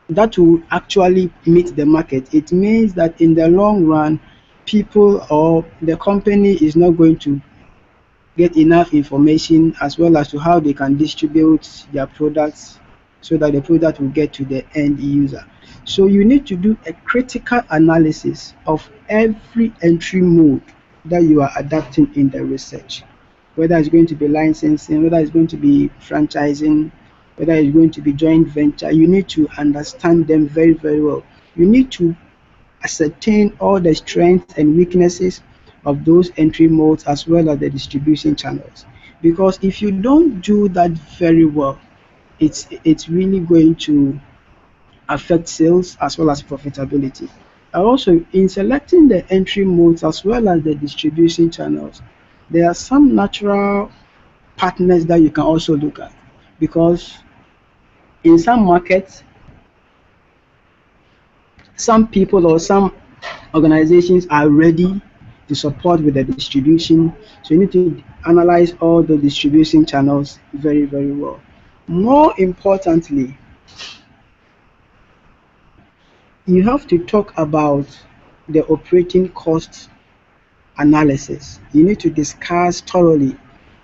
that will actually meet the market, it means that in the long run people or the company is not going to get enough information as well as to how they can distribute their products so that the product will get to the end user. So you need to do a critical analysis of every entry mode that you are adapting in the research, whether it's going to be licensing, whether it's going to be franchising, whether it's going to be joint venture. You need to understand them very, very well. You need to ascertain all the strengths and weaknesses of those entry modes as well as the distribution channels. Because if you don't do that very well, it's really going to affect sales as well as profitability. And also, in selecting the entry modes as well as the distribution channels, there are some natural partners that you can also look at, because in some markets, some people or some organizations are ready to support with the distribution. So you need to analyze all the distribution channels very, very well. More importantly, you have to talk about the operating cost analysis. You need to discuss thoroughly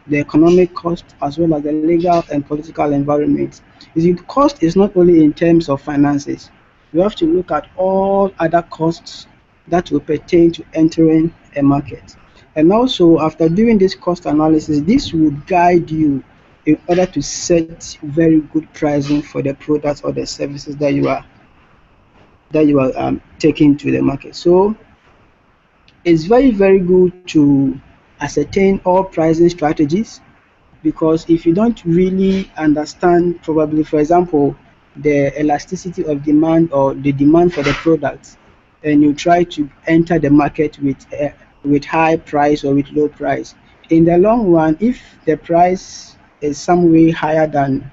the economic cost as well as the legal and political environment. You see, cost is not only in terms of finances. You have to look at all other costs that will pertain to entering a market. And also, after doing this cost analysis, this would guide you in order to set very good pricing for the products or the services that you are taking to the market. So it's very, very good to ascertain all pricing strategies, because if you don't really understand, probably, for example, the elasticity of demand or the demand for the product, and you try to enter the market with high price or with low price, in the long run, if the price is some way higher than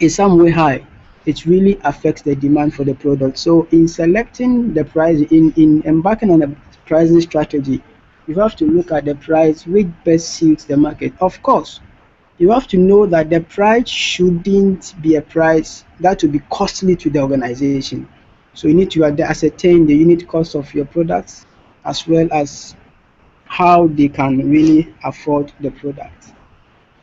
is some way high, it really affects the demand for the product. So in selecting the price, in embarking on a pricing strategy, you have to look at the price which best suits the market. Of course, you have to know that the price shouldn't be a price that will be costly to the organization. So you need to ascertain the unit cost of your products as well as how they can really afford the product.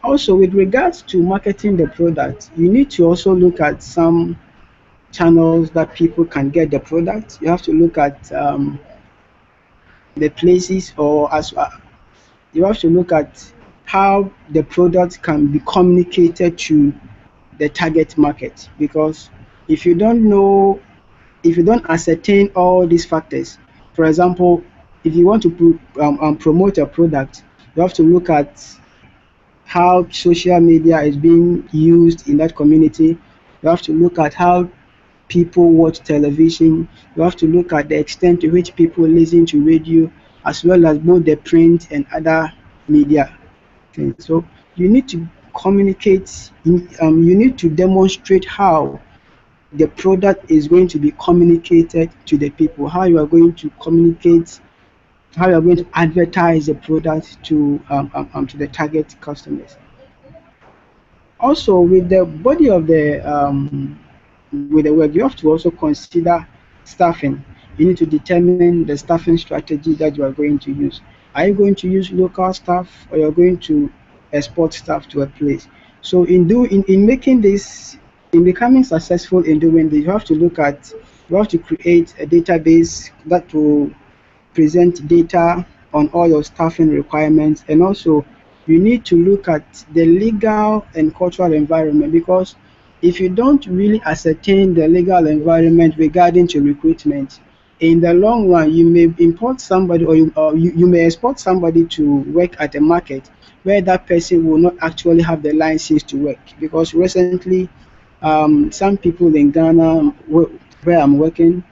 Also, with regards to marketing the product, you need to also look at some channels that people can get the product. You have to look at the places, or as you have to look at how the product can be communicated to the target market. Because if you don't know, if you don't ascertain all these factors, for example, if you want to promote a product, you have to look at how social media is being used in that community. You have to look at how people watch television. You have to look at the extent to which people listen to radio, as well as both the print and other media things. So you need to communicate, you need to demonstrate how the product is going to be communicated to the people, how you are going to communicate, how you are going to advertise the product to the target customers. Also, with the body of the with the work, you have to also consider staffing. You need to determine the staffing strategy that you are going to use. Are you going to use local staff, or you're going to export staff to a place? So in making this, in becoming successful in doing this, you have to create a database that will present data on all your staffing requirements, and also you need to look at the legal and cultural environment, because if you don't really ascertain the legal environment regarding to recruitment, in the long run you may import somebody, or you may export somebody to work at a market where that person will not actually have the license to work. Because recently, some people in Ghana, where I'm working,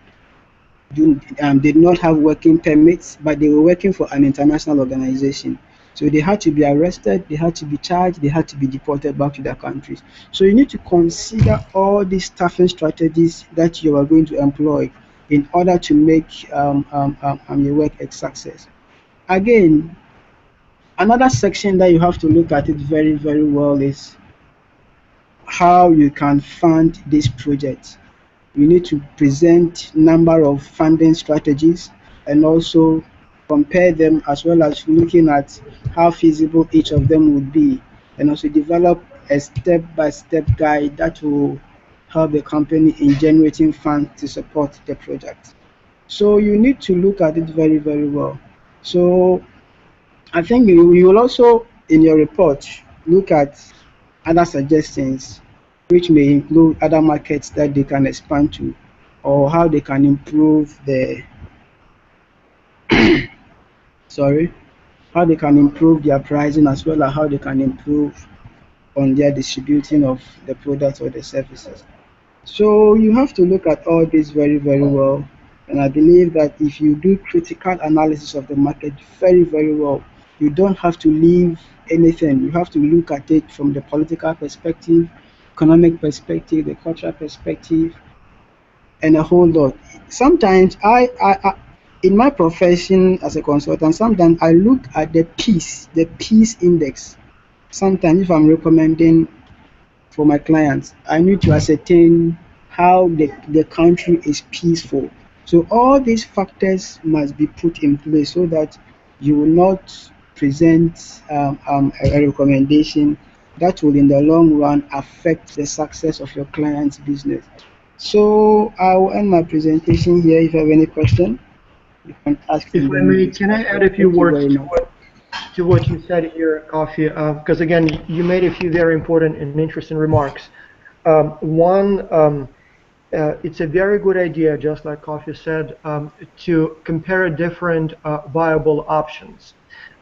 did not have working permits, but they were working for an international organization. So they had to be arrested, they had to be charged, they had to be deported back to their countries. So you need to consider all these staffing strategies that you are going to employ in order to make your work a success. Again, another section that you have to look at it very, very well is how you can fund this project. You need to present number of funding strategies, and also compare them, as well as looking at how feasible each of them would be, and also develop a step-by-step guide that will help the company in generating funds to support the project. So you need to look at it very, very well. So I think you will also, in your report, look at other suggestions, which may include other markets that they can expand to, or how they can improve sorry, how they can improve their pricing, as well as how they can improve on their distributing of the products or the services. So you have to look at all this very, very well. And I believe that if you do critical analysis of the market very, very well, you don't have to leave anything. You have to look at it from the political perspective, economic perspective, the cultural perspective, and a whole lot. Sometimes in my profession as a consultant, sometimes I look at the peace index. Sometimes if I'm recommending for my clients, I need to ascertain how the country is peaceful. So all these factors must be put in place so that you will not present a recommendation that will in the long run affect the success of your client's business. So I will end my presentation here. If you have any question, you can ask, If and I then we may, can discuss. I add a few Thank you words very much. to what you said here, Kofi? Because again, you made a few very important and interesting remarks. One, it's a very good idea, just like Kofi said, to compare different viable options.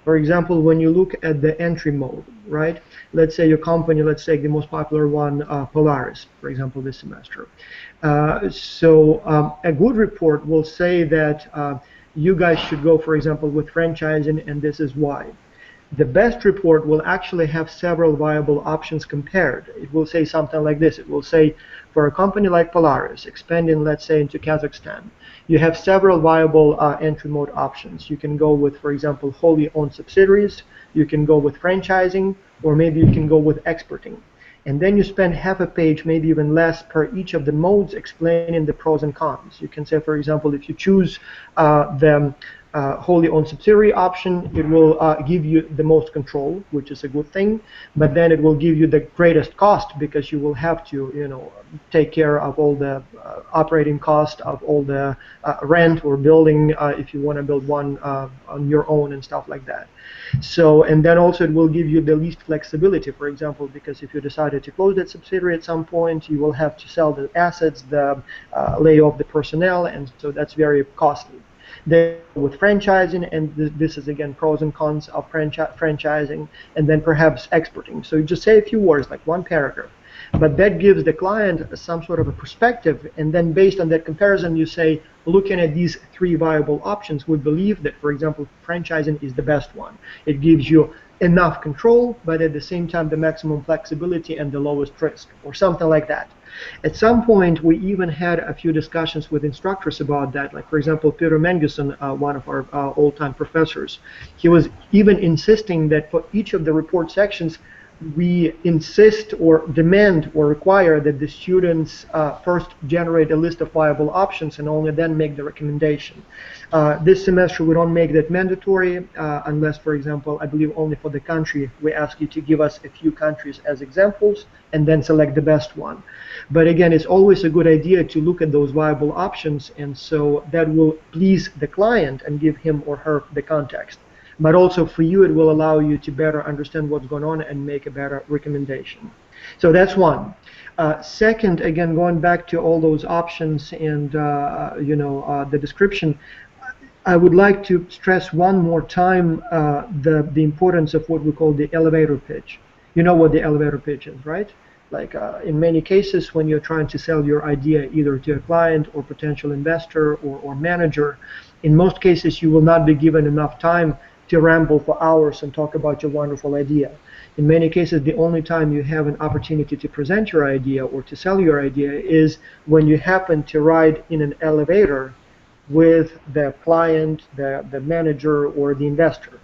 For example, when you look at the entry mode, right? Let's say your company, let's take the most popular one, Polaris, for example, this semester. A good report will say that you guys should go, for example, with franchising, and this is why. The best report will actually have several viable options compared. It will say something like this. It will say, for a company like Polaris, expanding, let's say, into Kazakhstan, you have several viable entry mode options. You can go with, for example, wholly owned subsidiaries. You can go with franchising, or maybe you can go with exporting. And then you spend half a page, maybe even less, per each of the modes explaining the pros and cons. You can say, for example, if you choose the wholly owned subsidiary option, it will give you the most control, which is a good thing, but then it will give you the greatest cost, because you will have to, take care of all the operating cost of all the rent or building if you want to build one on your own and stuff like that. So, and then also it will give you the least flexibility, for example, because if you decided to close that subsidiary at some point, you will have to sell the assets, lay off the personnel, and so that's very costly. Then with franchising, and this is again pros and cons of franchising, and then perhaps exporting. So you just say a few words, like one paragraph, but that gives the client some sort of a perspective, and then based on that comparison, you say, looking at these three viable options, we believe that, for example, franchising is the best one. It gives you enough control, but at the same time, the maximum flexibility and the lowest risk, or something like that. At some point, we even had a few discussions with instructors about that. Like, for example, Peter Menguson, one of our old-time professors, he was even insisting that for each of the report sections, we insist or demand or require that the students first generate a list of viable options and only then make the recommendation. This semester we don't make that mandatory unless, for example, I believe only for the country we ask you to give us a few countries as examples and then select the best one. But again, it's always a good idea to look at those viable options, and so that will please the client and give him or her the context. But also for you, it will allow you to better understand what's going on and make a better recommendation. So that's one. Second, again, going back to all those options and the description, I would like to stress one more time the importance of what we call the elevator pitch. You know what the elevator pitch is, right? Like in many cases, when you're trying to sell your idea either to a client or potential investor or manager, in most cases you will not be given enough time to ramble for hours and talk about your wonderful idea. In many cases, the only time you have an opportunity to present your idea or to sell your idea is when you happen to ride in an elevator with the client, the manager, or the investor.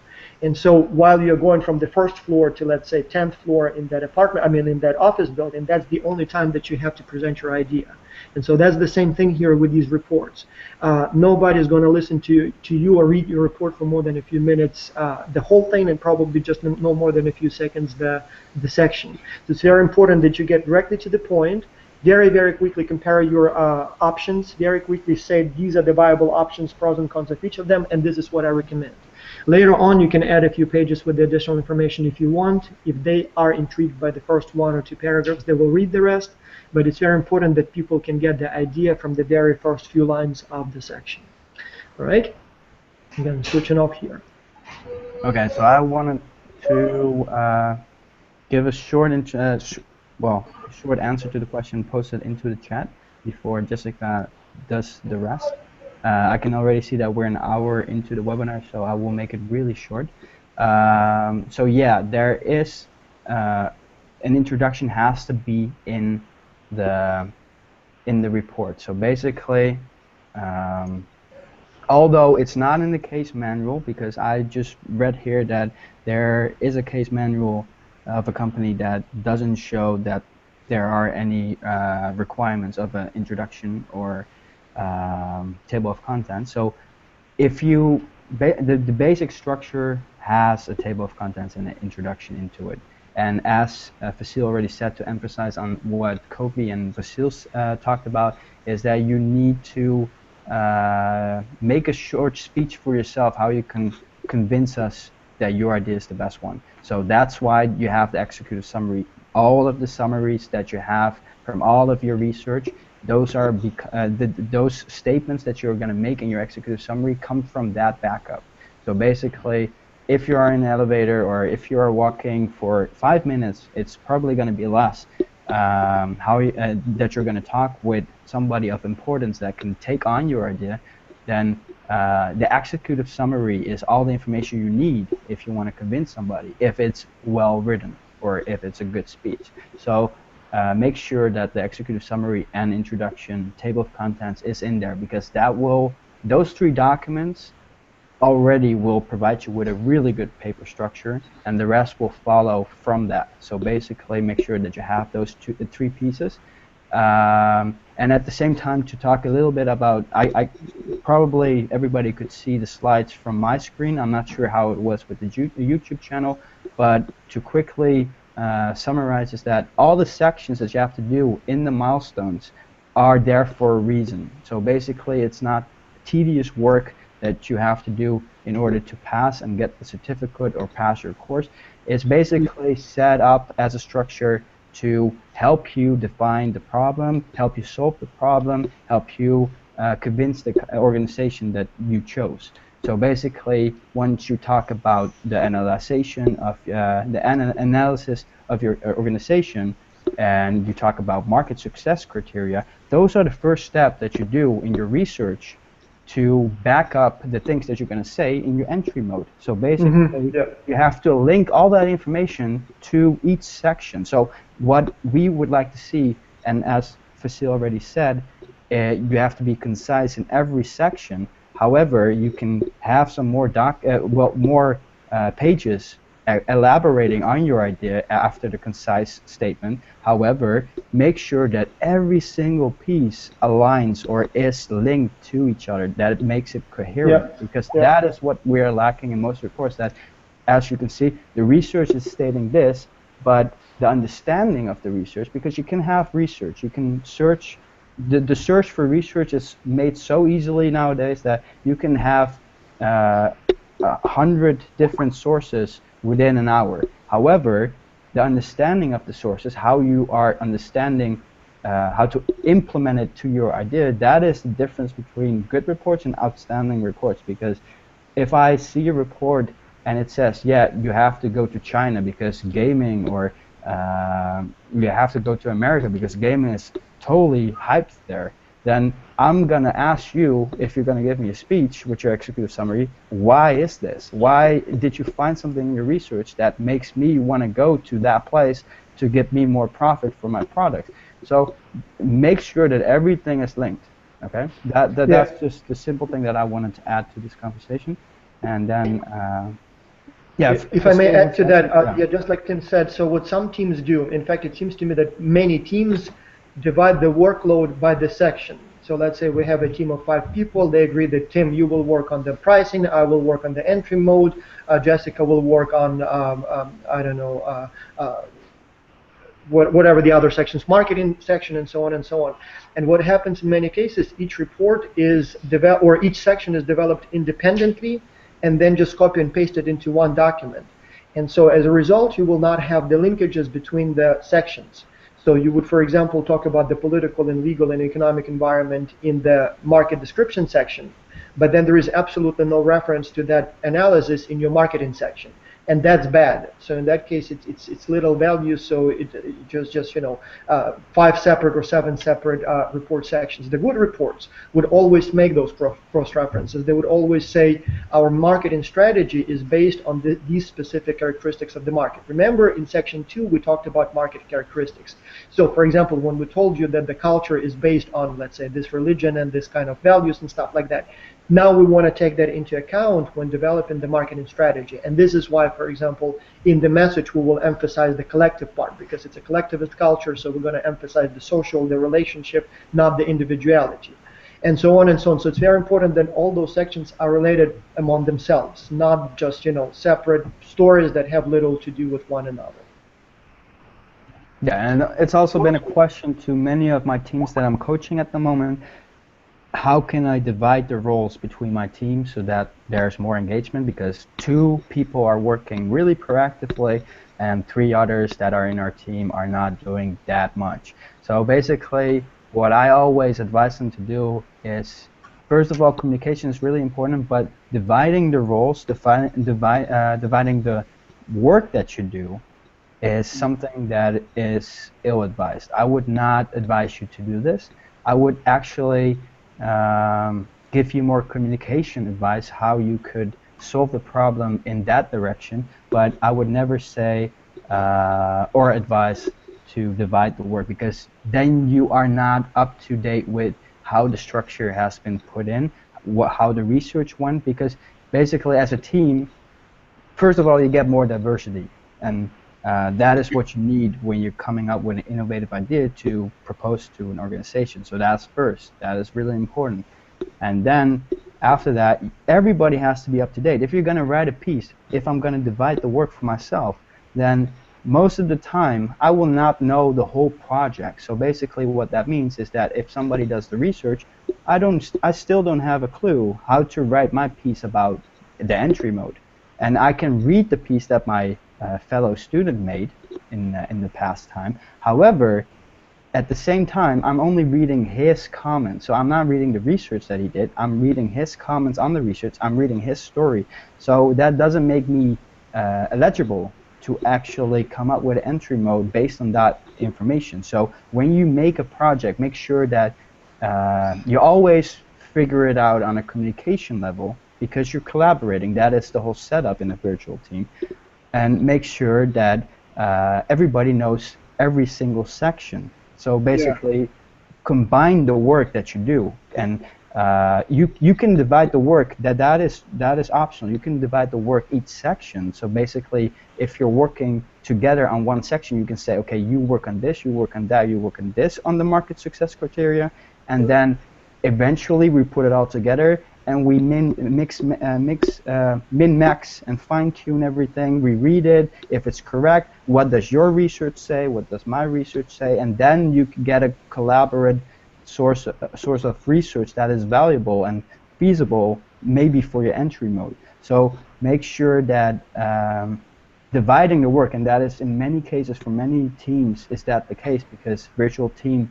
And so while you're going from the first floor to, let's say, 10th floor in that in that office building, that's the only time that you have to present your idea. And so that's the same thing here with these reports. Nobody's going to listen to you or read your report for more than a few minutes, the whole thing, and probably just no more than a few seconds the section. So it's very important that you get directly to the point, very, very quickly compare your options, very quickly say these are the viable options, pros and cons of each of them, and this is what I recommend. Later on, you can add a few pages with the additional information if you want. If they are intrigued by the first one or two paragraphs, they will read the rest. But it's very important that people can get the idea from the very first few lines of the section. All right? Again, switching off here. Okay, so I wanted to give a short answer to the question posted into the chat before Jessica does the rest. I can already see that we're an hour into the webinar, so I will make it really short. So yeah, there is an introduction has to be in the report. So basically, although it's not in the case manual, because I just read here that there is a case manual of a company that doesn't show that there are any requirements of an introduction or table of contents. So if you the basic structure has a table of contents and an introduction into it. And as Vasil already said, to emphasize on what Kofi and Vasil talked about, is that you need to make a short speech for yourself how you can convince us that your idea is the best one. So that's why you have the executive summary. All of the summaries that you have from all of your research, those are those statements that you're going to make in your executive summary come from that backup. So basically, if you are in an elevator or if you are walking for 5 minutes, it's probably going to be less that you're going to talk with somebody of importance that can take on your idea. Then the executive summary is all the information you need if you want to convince somebody, if it's well written or if it's a good speech. So make sure that the executive summary and introduction, table of contents is in there, because those three documents already will provide you with a really good paper structure, and the rest will follow from that. So basically make sure that you have those three pieces. And at the same time, to talk a little bit about, I probably everybody could see the slides from my screen. I'm not sure how it was with the YouTube channel, but to quickly summarize is that all the sections that you have to do in the milestones are there for a reason. So basically it's not tedious work that you have to do in order to pass and get the certificate or pass your course. It's basically set up as a structure to help you define the problem, help you solve the problem, help you convince the organization that you chose. So basically, once you talk about the analysis of your organization, and you talk about market success criteria, those are the first step that you do in your research to back up the things that you're going to say in your entry mode. So basically, you have to link all that information to each section. So what we would like to see, and as Vasil already said, you have to be concise in every section. However, you can have some more pages elaborating on your idea after the concise statement. However, make sure that every single piece aligns or is linked to each other, that it makes it coherent, because that is what we're lacking in most reports. That, as you can see, the research is stating this, but the understanding of the research, because you can have research, you can search, the search for research is made so easily nowadays that you can have 100 different sources within an hour. However, the understanding of the sources, how you are understanding how to implement it to your idea, that is the difference between good reports and outstanding reports. Because if I see a report and it says, yeah, you have to go to China because gaming, or you have to go to America because gaming is totally hyped there, then I'm going to ask you, if you're going to give me a speech with your executive summary, why is this? Why did you find something in your research that makes me want to go to that place to get me more profit for my product? So make sure that everything is linked. Okay, that's just the simple thing that I wanted to add to this conversation. And then, if I may add to that, just like Tim said, so what some teams do, in fact, it seems to me that many teams divide the workload by the section. So let's say we have a team of 5 people. They agree that, Tim, you will work on the pricing, I will work on the entry mode, Jessica will work on, I don't know, whatever the other sections, marketing section, and so on and so on. And what happens in many cases, each report is developed, or each section is developed independently, and then just copy and paste it into one document. And so as a result, you will not have the linkages between the sections. So you would, for example, talk about the political and legal and economic environment in the market description section, but then there is absolutely no reference to that analysis in your marketing section. And that's bad. So in that case, it's little value. So it just 5 separate or 7 separate report sections. The good reports would always make those cross references. They would always say our marketing strategy is based on these specific characteristics of the market. Remember, in section 2 we talked about market characteristics. So for example, when we told you that the culture is based on, let's say, this religion and this kind of values and stuff like that, now we want to take that into account when developing the marketing strategy. And this is why, for example, in the message we will emphasize the collective part, because it's a collectivist culture, so we're going to emphasize the social, the relationship, not the individuality, and so on and so on. So it's very important that all those sections are related among themselves, not just separate stories that have little to do with one another. Yeah, and it's also been a question to many of my teams that I'm coaching at the moment. How can I divide the roles between my team so that there's more engagement? Because 2 people are working really proactively and 3 others that are in our team are not doing that much. So basically, what I always advise them to do is, first of all, communication is really important, but dividing the roles, dividing the work that you do is something that is ill-advised. I would not advise you to do this. I would actually give you more communication advice, how you could solve the problem in that direction, but I would never say or advise to divide the work, because then you are not up to date with how the structure has been put in, how the research went, because basically as a team, first of all, you get more diversity, and that is what you need when you're coming up with an innovative idea to propose to an organization. So that's first. That is really important. And then after that, everybody has to be up to date. If you're going to write a piece, if I'm going to divide the work for myself, then most of the time I will not know the whole project. So basically what that means is that if somebody does the research, I still don't have a clue how to write my piece about the entry mode. And I can read the piece that my fellow student made in the past time. However, at the same time, I'm only reading his comments. So I'm not reading the research that he did. I'm reading his comments on the research. I'm reading his story. So that doesn't make me eligible to actually come up with an entry mode based on that information. So when you make a project, make sure that you always figure it out on a communication level, because you're collaborating. That is the whole setup in a virtual team. And make sure that everybody knows every single section. So basically, combine the work that you do. And You can divide the work. That is optional. You can divide the work each section. So basically, if you're working together on one section, you can say, okay, you work on this, you work on that, you work on this on the market success criteria, and then eventually we put it all together and we min-max and fine-tune everything. We read it. If it's correct, what does your research say? What does my research say? And then you can get a collaborative source of research that is valuable and feasible, maybe for your entry mode. So make sure that dividing the work, and that is in many cases for many teams is that the case, because working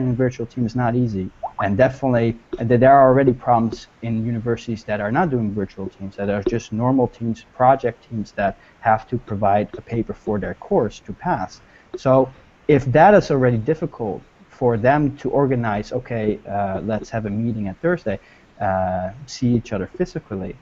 in a virtual team is not easy. And definitely there are already problems in universities that are not doing virtual teams, that are just normal teams, project teams that have to provide a paper for their course to pass. So if that is already difficult for them to organize, okay, let's have a meeting at Thursday, see each other physically,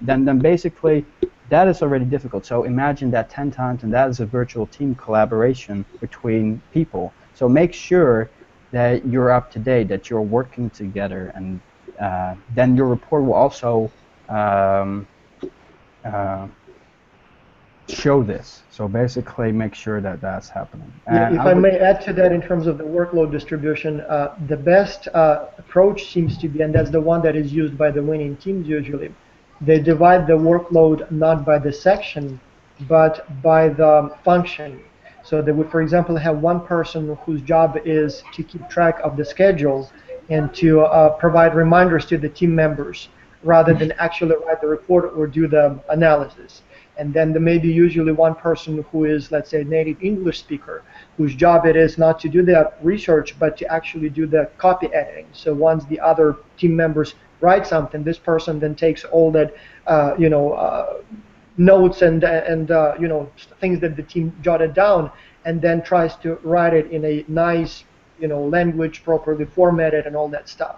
then basically that is already difficult. So imagine that 10 times, and that is a virtual team collaboration between people. So make sure that you're up to date, that you're working together, and then your report will also show this. So basically make sure that that's happening. Yeah, if I may add to that in terms of the workload distribution, the best approach seems to be, and that's the one that is used by the winning teams usually, they divide the workload not by the section, but by the function. So they would, for example, have one person whose job is to keep track of the schedule and to provide reminders to the team members rather than actually write the report or do the analysis. And then there may be usually one person who is, let's say, a native English speaker, whose job it is not to do the research, but to actually do the copy editing. So once the other team members write something, this person then takes all that, notes and things that the team jotted down, and then tries to write it in a nice, language, properly formatted, and all that stuff.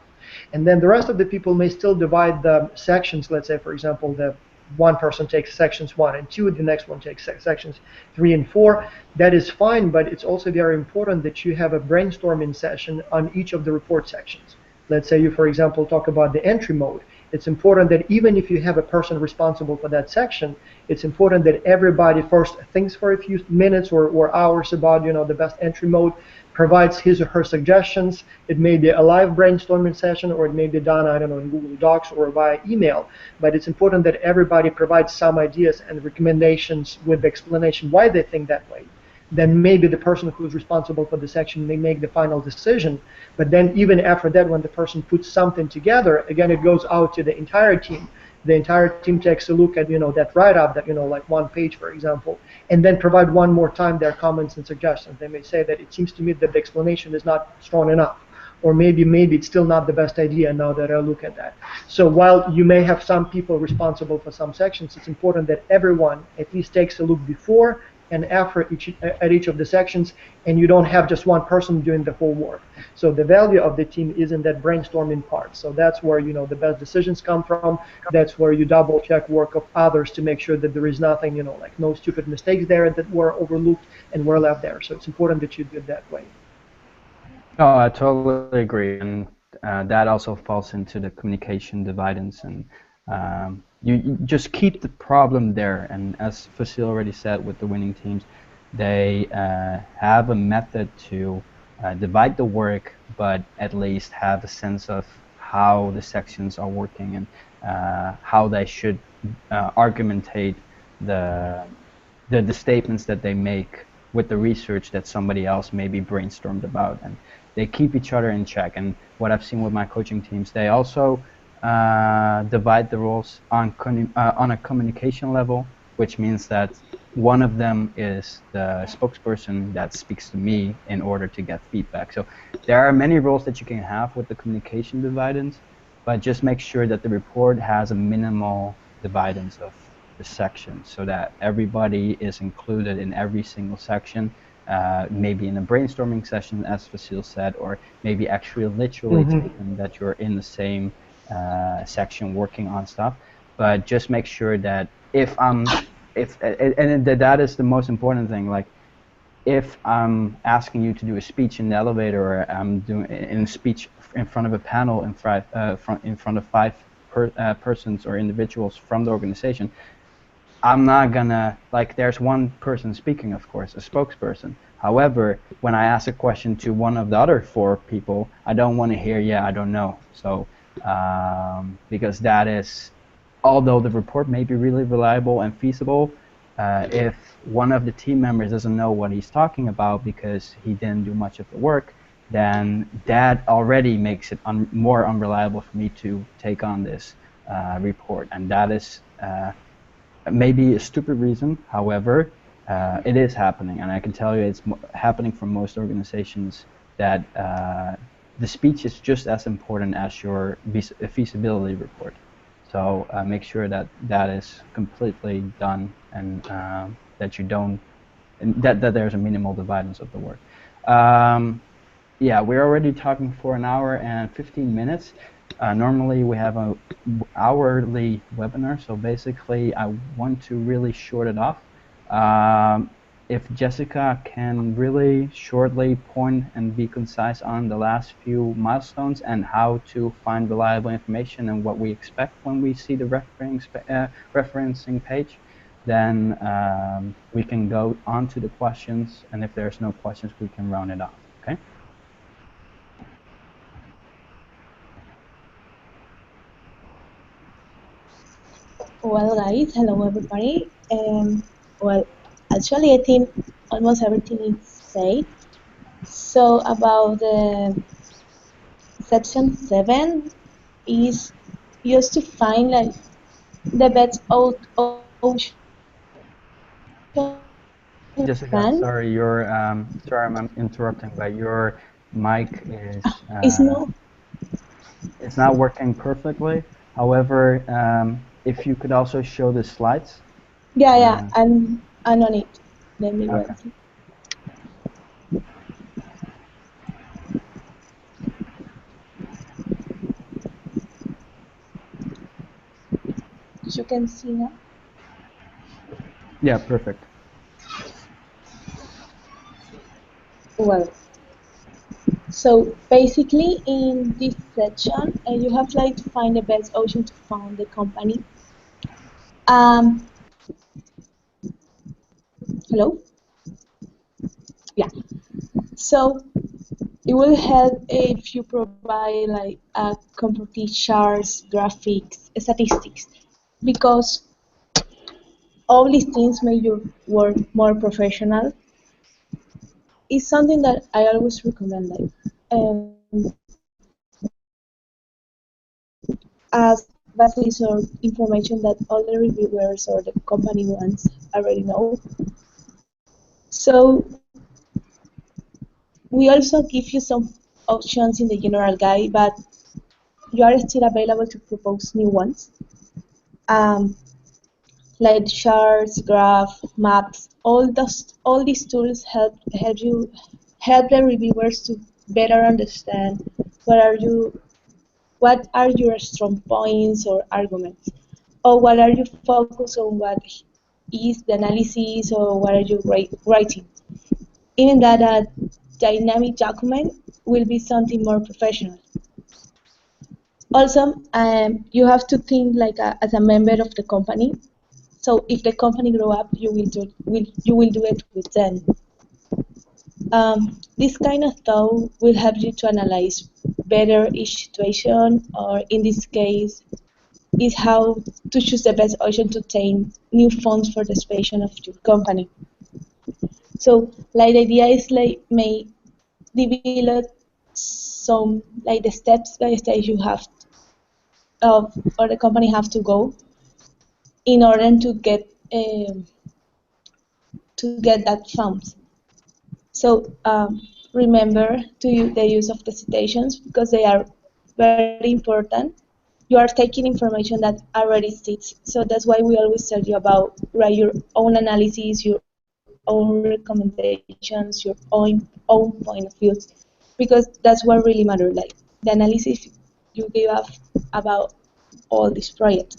And then the rest of the people may still divide the sections. Let's say, for example, the one person takes sections 1 and 2, the next one takes sections 3 and 4. That is fine, but it's also very important that you have a brainstorming session on each of the report sections. Let's say you, for example, talk about the entry mode. It's important that even if you have a person responsible for that section, it's important that everybody first thinks for a few minutes or hours about the best entry mode, provides his or her suggestions. It may be a live brainstorming session, or it may be done, I don't know, in Google Docs or via email. But it's important that everybody provides some ideas and recommendations with the explanation why they think that way. Then maybe the person who's responsible for the section may make the final decision. But then even after that, when the person puts something together, again, it goes out to the entire team. The entire team takes a look at that write-up, that like one page, for example, and then provide one more time their comments and suggestions. They may say that it seems to me that the explanation is not strong enough, or maybe it's still not the best idea now that I look at that. So while you may have some people responsible for some sections, it's important that everyone at least takes a look before and after each of the sections, and you don't have just one person doing the whole work. So the value of the team is in that brainstorming part. So that's where the best decisions come from. That's where you double check work of others to make sure that there is nothing, like no stupid mistakes there that were overlooked and were left there. So it's important that you do it that way. Oh, I totally agree, and that also falls into the communication dividends, and you just keep the problem there. And as Fasil already said, with the winning teams, they have a method to divide the work, but at least have a sense of how the sections are working and how they should argumentate the statements that they make with the research that somebody else maybe brainstormed about, and they keep each other in check. And what I've seen with my coaching teams, they also divide the roles on a communication level, which means that one of them is the spokesperson that speaks to me in order to get feedback. So there are many roles that you can have with the communication dividends, but just make sure that the report has a minimal dividends of the sections so that everybody is included in every single section, maybe in a brainstorming session, as Vasil said, or maybe actually literally taken that you're in the same section working on stuff. But just make sure that that is the most important thing. Like, if I'm asking you to do a speech in the elevator, or I'm doing a speech in front of a panel in front of five persons or individuals from the organization, I'm not gonna, like, there's one person speaking, of course, a spokesperson. However, when I ask a question to one of the other four people, I don't want to hear, yeah, I don't know. So, because that is, although the report may be really reliable and feasible, if one of the team members doesn't know what he's talking about because he didn't do much of the work, then that already makes it more unreliable for me to take on this report. And that is maybe a stupid reason. However, it is happening, and I can tell you it's happening for most organizations, that the speech is just as important as your feasibility report. So make sure that that is completely done, and that you don't, and that there's a minimal dividance of the work. Yeah, we're already talking for an hour and 15 minutes. Normally we have a hourly webinar, so basically I want to really short it off. If Jessica can really shortly point and be concise on the last few milestones and how to find reliable information and what we expect when we see the referencing page, then we can go on to the questions, and if there's no questions, we can round it off. Okay? Well, guys, hello everybody. Well, actually, I think almost everything is said. So about the section 7 is used to find like the best ocean Jessica, plan. sorry, I'm interrupting, but your mic is It's no, it's not working perfectly. However, if you could also show the slides. yeah, I'm on it. Let me Okay. wait. You can see now. Yeah, perfect. Well, so basically in this section, you have like to find the best ocean to found the company. Um, Hello? Yeah. So it will help if you provide like complete charts, graphics, statistics, because all these things make your work more professional. It's something that I always recommend, like, as basis or information that all the reviewers or the company ones already know. So we also give you some options in the general guide, but you are still available to propose new ones. Um, like charts, graph, maps, all these tools help the reviewers to better understand what are your strong points or arguments, or what are you focused on, what is the analysis, or what are you writing. Even that a dynamic document will be something more professional. Also, you have to think like as a member of the company. So if the company grow up, you will do it with them. This kind of thought will help you to analyze better each situation, or in this case, is how to choose the best option to obtain new funds for the expansion of your company. So, like the idea is like may develop some like the steps by steps you have or the company have to go in order um, to get that funds. So remember to use the use of the citations because they are very important. You are taking information that already exists. So that's why we always tell you about write your own analysis, your own recommendations, your own point of views, because that's what really matters. Like the analysis you give us about all this project.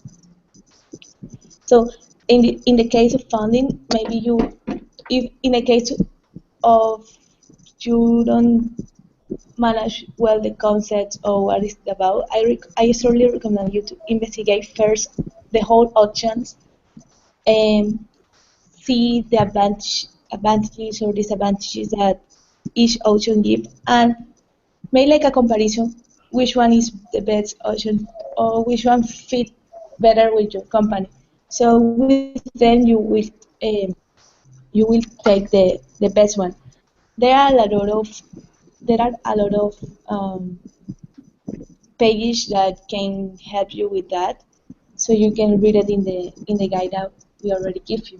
So in the case of funding, maybe you, if in a case of you don't manage well the concept or what it's about, I strongly recommend you to investigate first the whole options and see the advantages or disadvantages that each option gives, and make like a comparison which one is the best option or which one fit better with your company. So with them you will take the best one. There are a lot of pages that can help you with that, so you can read it in the guide that we already give you.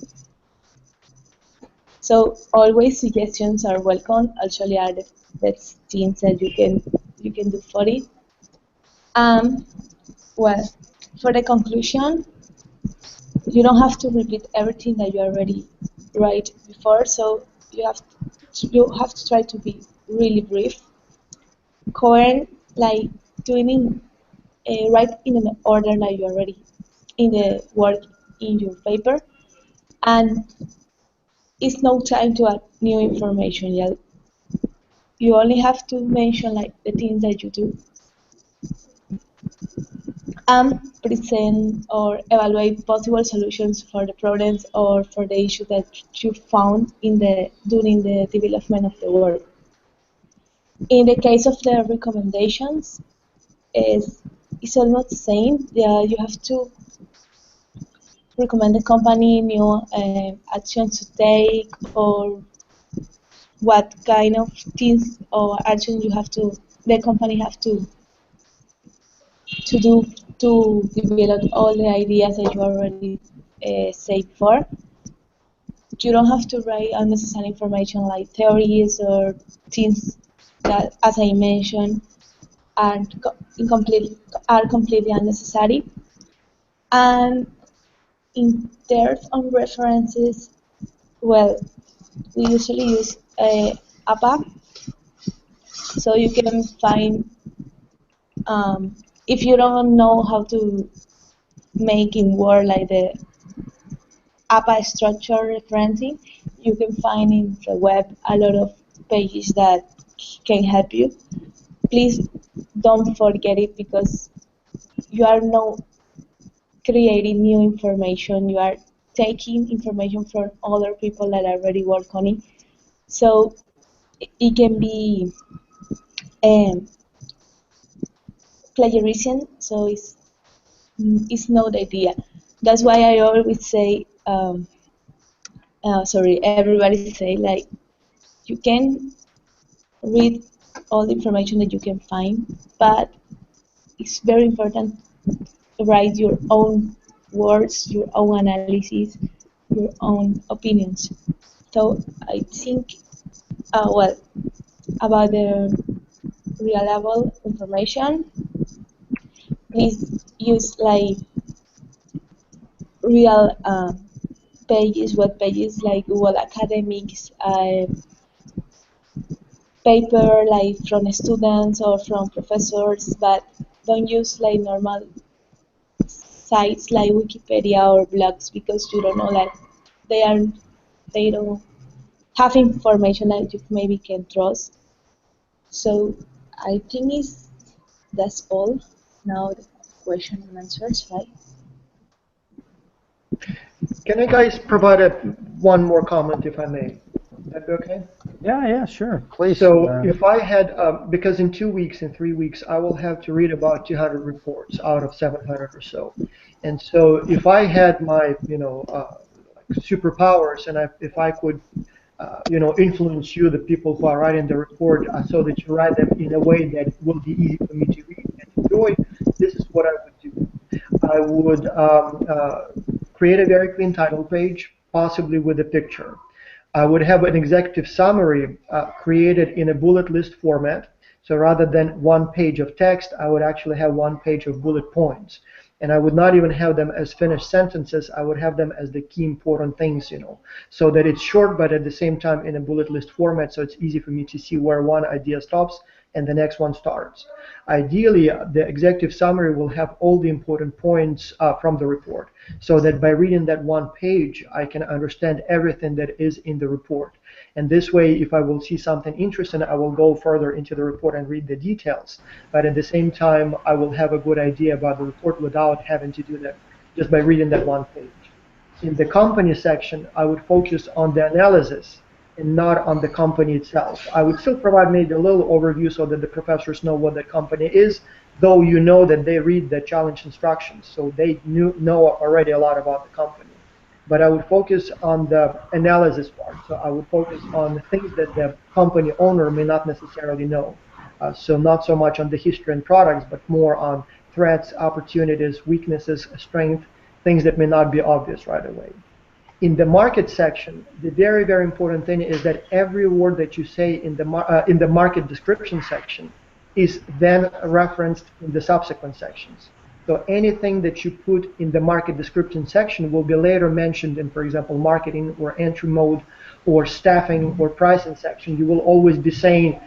So always suggestions are welcome. Actually, are the best things that you can do for it. Um, well, for the conclusion, you don't have to repeat everything that you already write before. So you have to try to be really brief, coherent, like doing in write in an order that you already in the work in your paper, and it's no time to add new information. Yeah, you only have to mention like the things that you do, and present or evaluate possible solutions for the problems or for the issue that you found during the development of the work. In the case of the recommendations, is it's almost the same. Yeah, you have to recommend the company new actions to take, or what kind of things or action the company have to do to develop all the ideas that you already said before. You don't have to write unnecessary information like theories or things that, as I mentioned, are completely unnecessary. And in terms of references, well, we usually use APA, so you can find, if you don't know how to make in Word like the APA structure referencing, you can find in the web a lot of pages that can help you. Please don't forget it, because you are not creating new information, you are taking information from other people that already work on it. So it can be um, plagiarism, so it's not the idea. That's why I always say, everybody say like, you can read all the information that you can find, but it's very important to write your own words, your own analysis, your own opinions. So I think, well, about the reliable information, please use like real pages, web pages like Google Academics, paper like from students or from professors, but don't use like normal sites like Wikipedia or blogs, because you don't know that they are they don't have information that you maybe can trust. So I think that's all. Now the question and answers, right? Can I guys provide one more comment, if I may? Would that be okay? Yeah, sure. Please. So if I had, because in 2 weeks, in 3 weeks, I will have to read about 200 reports out of 700 or so. And so if I had my, like superpowers, and if I could, influence you, the people who are writing the report, so that you write them in a way that will be easy for me to read and enjoy, this is what I would do. I would create a very clean title page, possibly with a picture. I would have an executive summary created in a bullet list format. So rather than one page of text, I would actually have one page of bullet points. And I would not even have them as finished sentences. I would have them as the key important things, so that it's short, but at the same time in a bullet list format, so it's easy for me to see where one idea stops and the next one starts. Ideally, the executive summary will have all the important points from the report, so that by reading that one page, I can understand everything that is in the report. And this way, if I will see something interesting, I will go further into the report and read the details. But at the same time, I will have a good idea about the report without having to do that just by reading that one page. In the company section, I would focus on the analysis and not on the company itself. I would still provide maybe a little overview so that the professors know what the company is, though you know that they read the challenge instructions, so they know already a lot about the company. But I would focus on the analysis part. So I would focus on things that the company owner may not necessarily know. So not so much on the history and products, but more on threats, opportunities, weaknesses, strength, things that may not be obvious right away. In the market section, the very, very important thing is that every word that you say in the market description section is then referenced in the subsequent sections. So anything that you put in the market description section will be later mentioned in, for example, marketing or entry mode or staffing or pricing section. You will always be saying,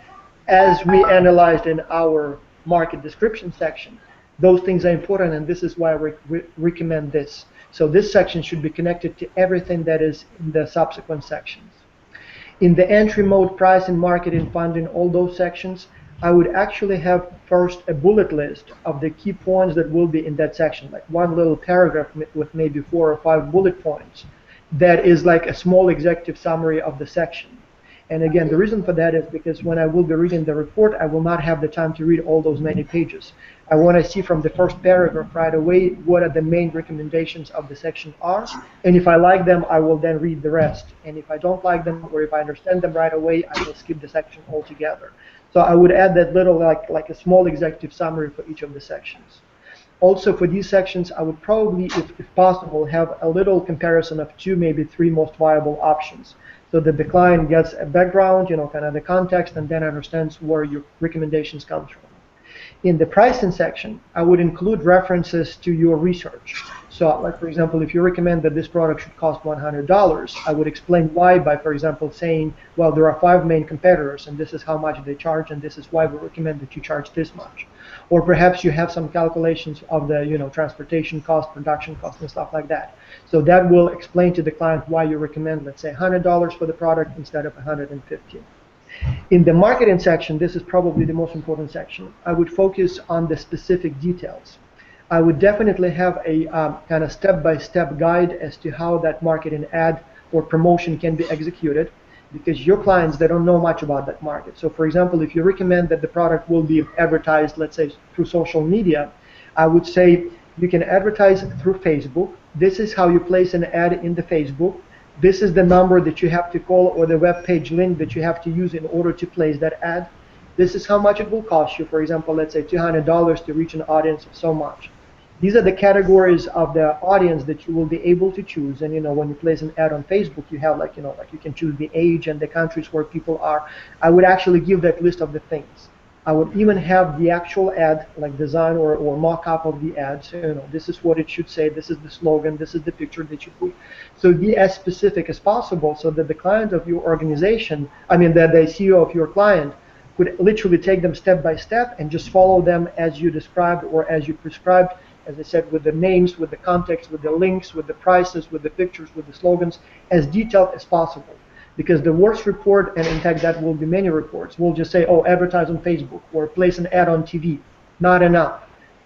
as we analyzed in our market description section, those things are important, and this is why I recommend this. So this section should be connected to everything that is in the subsequent sections. In the entry mode, pricing, marketing, funding, all those sections, I would actually have first a bullet list of the key points that will be in that section, like one little paragraph with maybe 4 or 5 bullet points. That is like a small executive summary of the section. And again, the reason for that is because when I will be reading the report, I will not have the time to read all those many pages. I want to see from the first paragraph right away what are the main recommendations of the section are, and if I like them, I will then read the rest. And if I don't like them, or if I understand them right away, I will skip the section altogether. So I would add that little, like a small executive summary for each of the sections. Also, for these sections, I would probably, if possible, have a little comparison of 2, maybe 3 most viable options, so that the client gets a background, kind of the context, and then understands where your recommendations come from. In the pricing section, I would include references to your research. So, like for example, if you recommend that this product should cost $100, I would explain why by, for example, saying, well, there are 5 main competitors, and this is how much they charge, and this is why we recommend that you charge this much. Or perhaps you have some calculations of the, transportation cost, production cost, and stuff like that. So that will explain to the client why you recommend, let's say, $100 for the product instead of $150. In the marketing section, this is probably the most important section. I would focus on the specific details. I would definitely have a kind of step-by-step guide as to how that marketing ad or promotion can be executed, because your clients, they don't know much about that market. So for example, if you recommend that the product will be advertised, let's say, through social media, I would say you can advertise through Facebook. This is how you place an ad in the Facebook. This is the number that you have to call, or the web page link that you have to use in order to place that ad. This is how much it will cost you. For example, let's say $200 to reach an audience of so much. These are the categories of the audience that you will be able to choose. And when you place an ad on Facebook, you have like you can choose the age and the countries where people are. I would actually give that list of the things. I would even have the actual ad, like design or mock-up of the ad. So, this is what it should say, this is the slogan, this is the picture that you put. So be as specific as possible so that the client of your organization, that the CEO of your client could literally take them step by step and just follow them as you described or as you prescribed, as I said, with the names, with the context, with the links, with the prices, with the pictures, with the slogans, as detailed as possible. Because the worst report, and in fact that will be many reports, will just say, oh, advertise on Facebook or place an ad on TV. Not enough.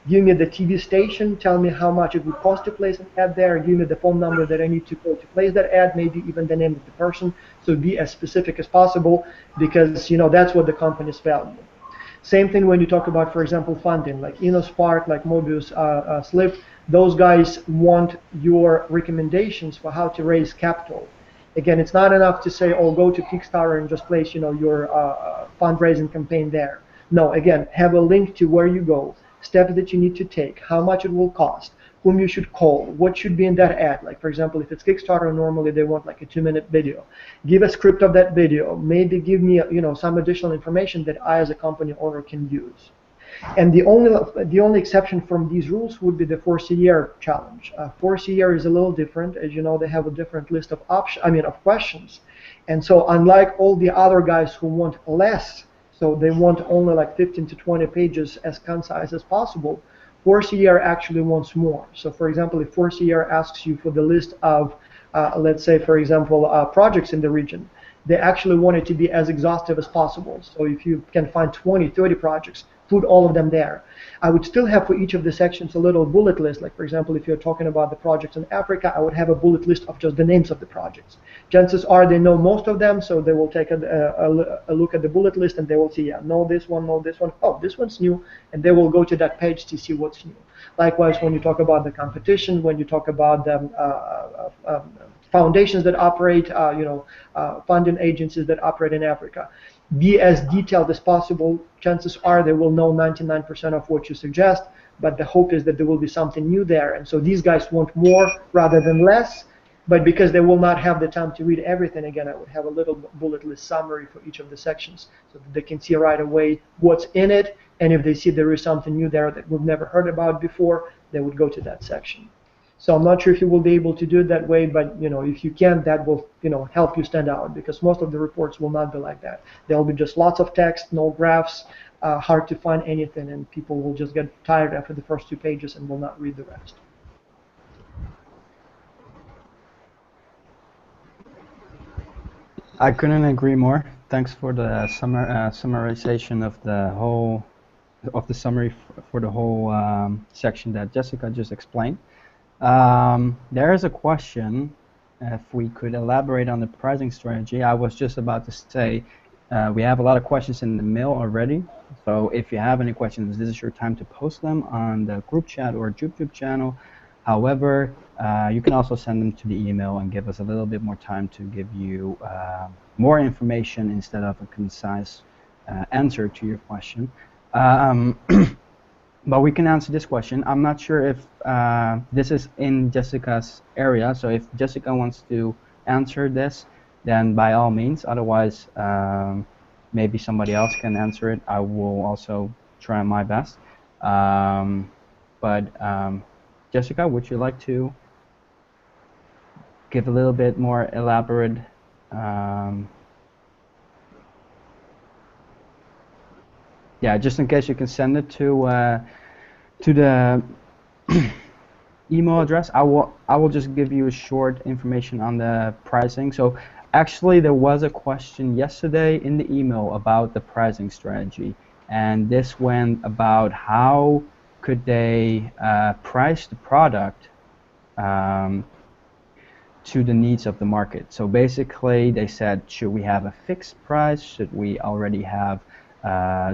Give me the TV station, tell me how much it would cost to place an ad there, give me the phone number that I need to call to place that ad, maybe even the name of the person. So be as specific as possible, because that's what the companies value. Same thing when you talk about, for example, funding, like InnoSpark, like Mobius Slip. Those guys want your recommendations for how to raise capital. Again, it's not enough to say, oh, go to Kickstarter and just place, your fundraising campaign there. No, again, have a link to where you go, steps that you need to take, how much it will cost, whom you should call, what should be in that ad. Like, for example, if it's Kickstarter, normally they want like a 2-minute video. Give a script of that video. Maybe give me, some additional information that I, as a company owner, can use. And the only exception from these rules would be the 4C challenge. 4C is a little different. As you know, they have a different list of questions. And so unlike all the other guys who want less So they want only like 15 to 20 pages, as concise as possible. 4CR actually wants more. So for example, if 4CR asks you for the list of, let's say, for example, projects in the region, they actually want it to be as exhaustive as possible. So if you can find 20, 30 projects, put all of them there. I would still have for each of the sections a little bullet list. Like for example, if you're talking about the projects in Africa, I would have a bullet list of just the names of the projects. Chances are they know most of them, so they will take a look at the bullet list and they will see, yeah, know this one, oh, this one's new, and they will go to that page to see what's new. Likewise, when you talk about the competition, when you talk about the foundations that operate, funding agencies that operate in Africa, be as detailed as possible. Chances are they will know 99% of what you suggest, but the hope is that there will be something new there. And so these guys want more rather than less, but because they will not have the time to read everything, again, I would have a little bullet list summary for each of the sections so that they can see right away what's in it, and if they see there is something new there that we've never heard about before, they would go to that section. So I'm not sure if you will be able to do it that way, but if you can, that will help you stand out, because most of the reports will not be like that. There'll be just lots of text, no graphs, hard to find anything, and people will just get tired after the first 2 pages and will not read the rest. I couldn't agree more. Thanks for the summarization of the summary for the whole section that Jessica just explained. There is a question, if we could elaborate on the pricing strategy. I was just about to say, we have a lot of questions in the mail already, so if you have any questions, this is your time to post them on the group chat or YouTube channel. However, you can also send them to the email and give us a little bit more time to give you more information instead of a concise answer to your question. But we can answer this question. I'm not sure if this is in Jessica's area, so if Jessica wants to answer this, then by all means. Otherwise, maybe somebody else can answer it. I will also try my best. But Jessica, would you like to give a little bit more elaborate yeah, just in case you can send it to the email address. I will just give you a short information on the pricing. So actually there was a question yesterday in the email about the pricing strategy, and this went about how could they price the product to the needs of the market. So basically they said, should we have a fixed price? Should we already have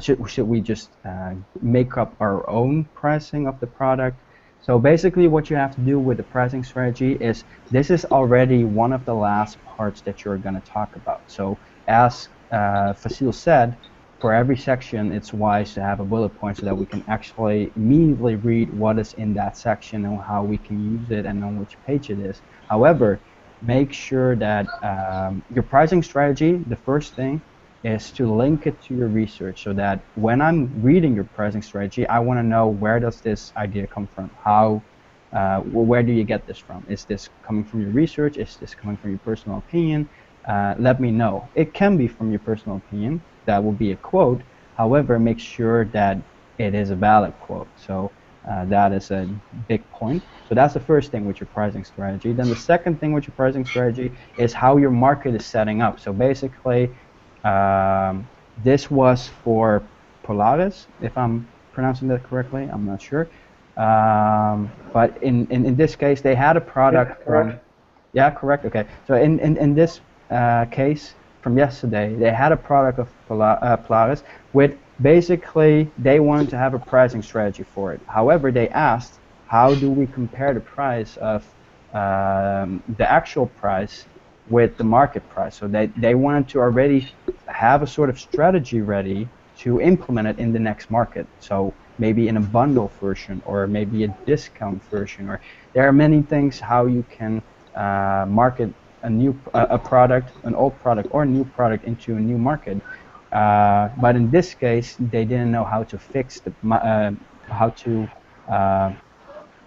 should we just make up our own pricing of the product? So basically what you have to do with the pricing strategy is, this is already one of the last parts that you're going to talk about. So as Vasil said, for every section it's wise to have a bullet point so that we can actually immediately read what is in that section and how we can use it and on which page it is. However, make sure that your pricing strategy, the first thing, is to link it to your research, so that when I'm reading your pricing strategy, I want to know, where does this idea come from? Where do you get this from? Is this coming from your research? Is this coming from your personal opinion? Let me know. It can be from your personal opinion. That will be a quote. However, make sure that it is a valid quote. So that is a big point. So that's the first thing with your pricing strategy. Then the second thing with your pricing strategy is how your market is setting up. So basically, this was for Polaris, if I'm pronouncing that correctly. I'm not sure. But in this case, they had a product from... Yeah, correct? Okay. So in this case from yesterday, they had a product of Polaris with, basically, they wanted to have a pricing strategy for it. However, they asked, how do we compare the price of the actual price with the market price? So they wanted to already have a sort of strategy ready to implement it in the next market. So maybe in a bundle version, or maybe a discount version, or there are many things how you can market a product, an old product or a new product into a new market. But in this case, they didn't know how to fix how to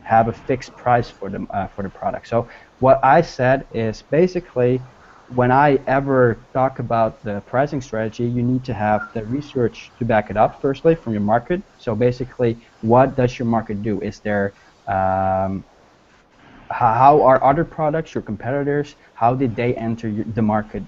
have a fixed price for the product. So what I said is, basically, when I ever talk about the pricing strategy, you need to have the research to back it up, firstly, from your market. So basically, what does your market do? Is there how are other products, your competitors, how did they enter the market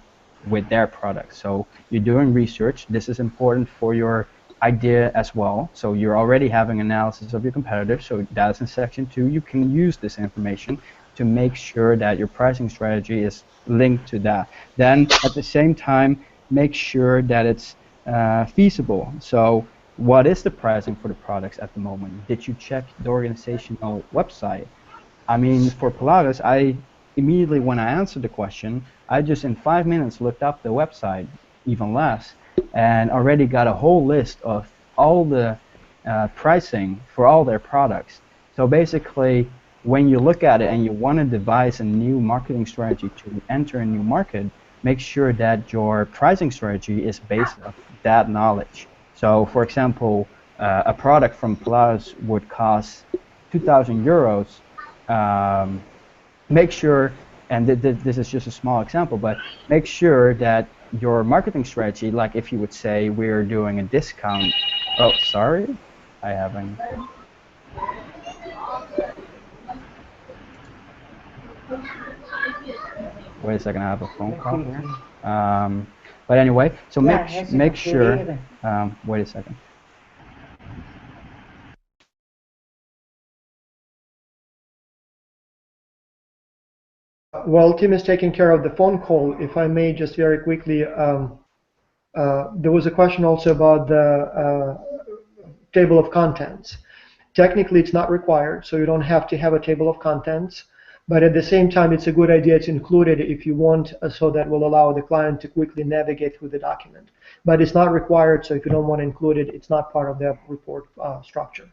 with their products? So you're doing research. This is important for your idea as well. So you're already having analysis of your competitors. So that's in section 2. You can use this information to make sure that your pricing strategy is linked to that. Then at the same time, make sure that it's feasible. So what is the pricing for the products at the moment? Did you check the organizational website? I mean, for Polaris, I immediately, when I answered the question, I just in 5 minutes looked up the website, even less, and already got a whole list of all the pricing for all their products. So basically, when you look at it and you want to devise a new marketing strategy to enter a new market, make sure that your pricing strategy is based on that knowledge. So, for example, a product from Polaris would cost 2,000 euros. Make sure, and this is just a small example, but make sure that your marketing strategy, like if you would say we're doing a discount. Oh, sorry, I haven't. Wait a second, I have a phone call here. But anyway, so make sure. Wait a second. While Tim is taking care of the phone call, if I may just very quickly, there was a question also about the table of contents. Technically, it's not required, so you don't have to have a table of contents. But at the same time, it's a good idea to include it if you want, so that will allow the client to quickly navigate through the document. But it's not required, so if you don't want to include it, it's not part of the report structure.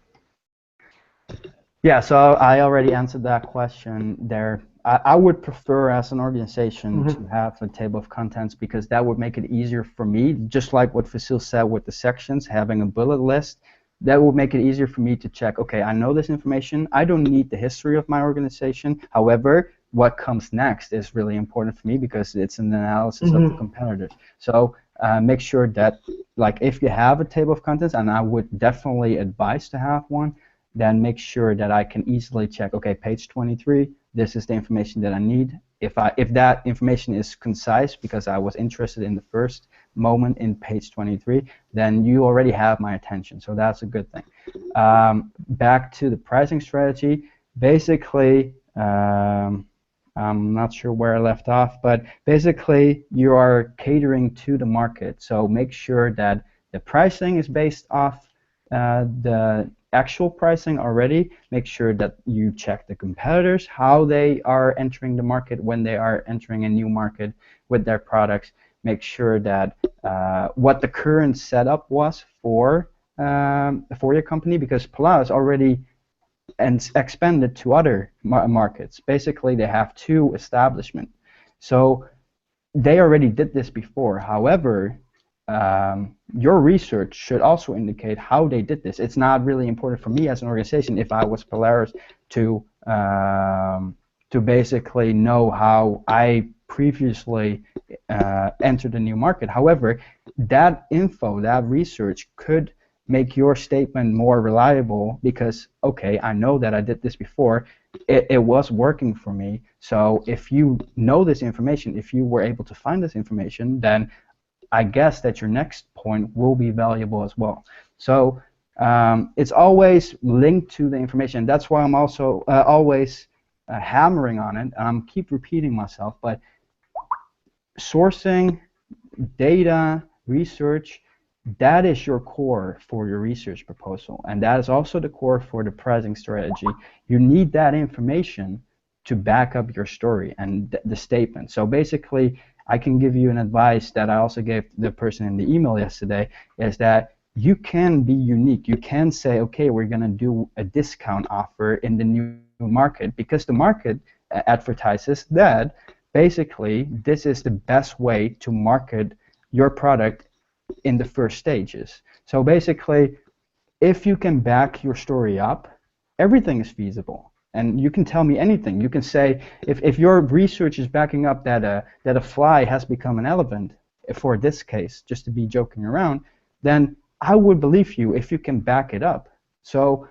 Yeah, so I already answered that question there. I would prefer as an organization to have a table of contents because that would make it easier for me, just like what Vasil said with the sections, having a bullet list. That would make it easier for me to check, okay, I know this information. I don't need the history of my organization. However, what comes next is really important for me because it's an analysis of the competitors. So make sure that, like, if you have a table of contents, and I would definitely advise to have one, then make sure that I can easily check, okay, page 23, this is the information that I need. If that information is concise because I was interested in the first moment in page 23, then you already have my attention. So that's a good thing. Back to the pricing strategy. Basically, I'm not sure where I left off, but basically you are catering to the market. So make sure that the pricing is based off the actual pricing already. Make sure that you check the competitors, how they are entering the market when they are entering a new market with their products. Make sure that what the current setup was for your company, because Polaris already expanded to other markets. Basically, they have 2 establishments. So they already did this before. However, your research should also indicate how they did this. It's not really important for me as an organization if I was Polaris to basically know how I previously entered a new market. However, that info, that research could make your statement more reliable because, okay, I know that I did this before. It was working for me. So if you know this information, if you were able to find this information, then I guess that your next point will be valuable as well. So it's always linked to the information. That's why I'm also always hammering on it. I'm keep repeating myself, but sourcing, data, research, that is your core for your research proposal. And that is also the core for the pricing strategy. You need that information to back up your story and the statement. So basically, I can give you an advice that I also gave the person in the email yesterday, is that you can be unique. You can say, okay, we're going to do a discount offer in the new market because the market advertises that basically this is the best way to market your product in the first stages. So basically, if you can back your story up, everything is feasible. And you can tell me anything. You can say, if your research is backing up that a fly has become an elephant, for this case, just to be joking around, then I would believe you if you can back it up. So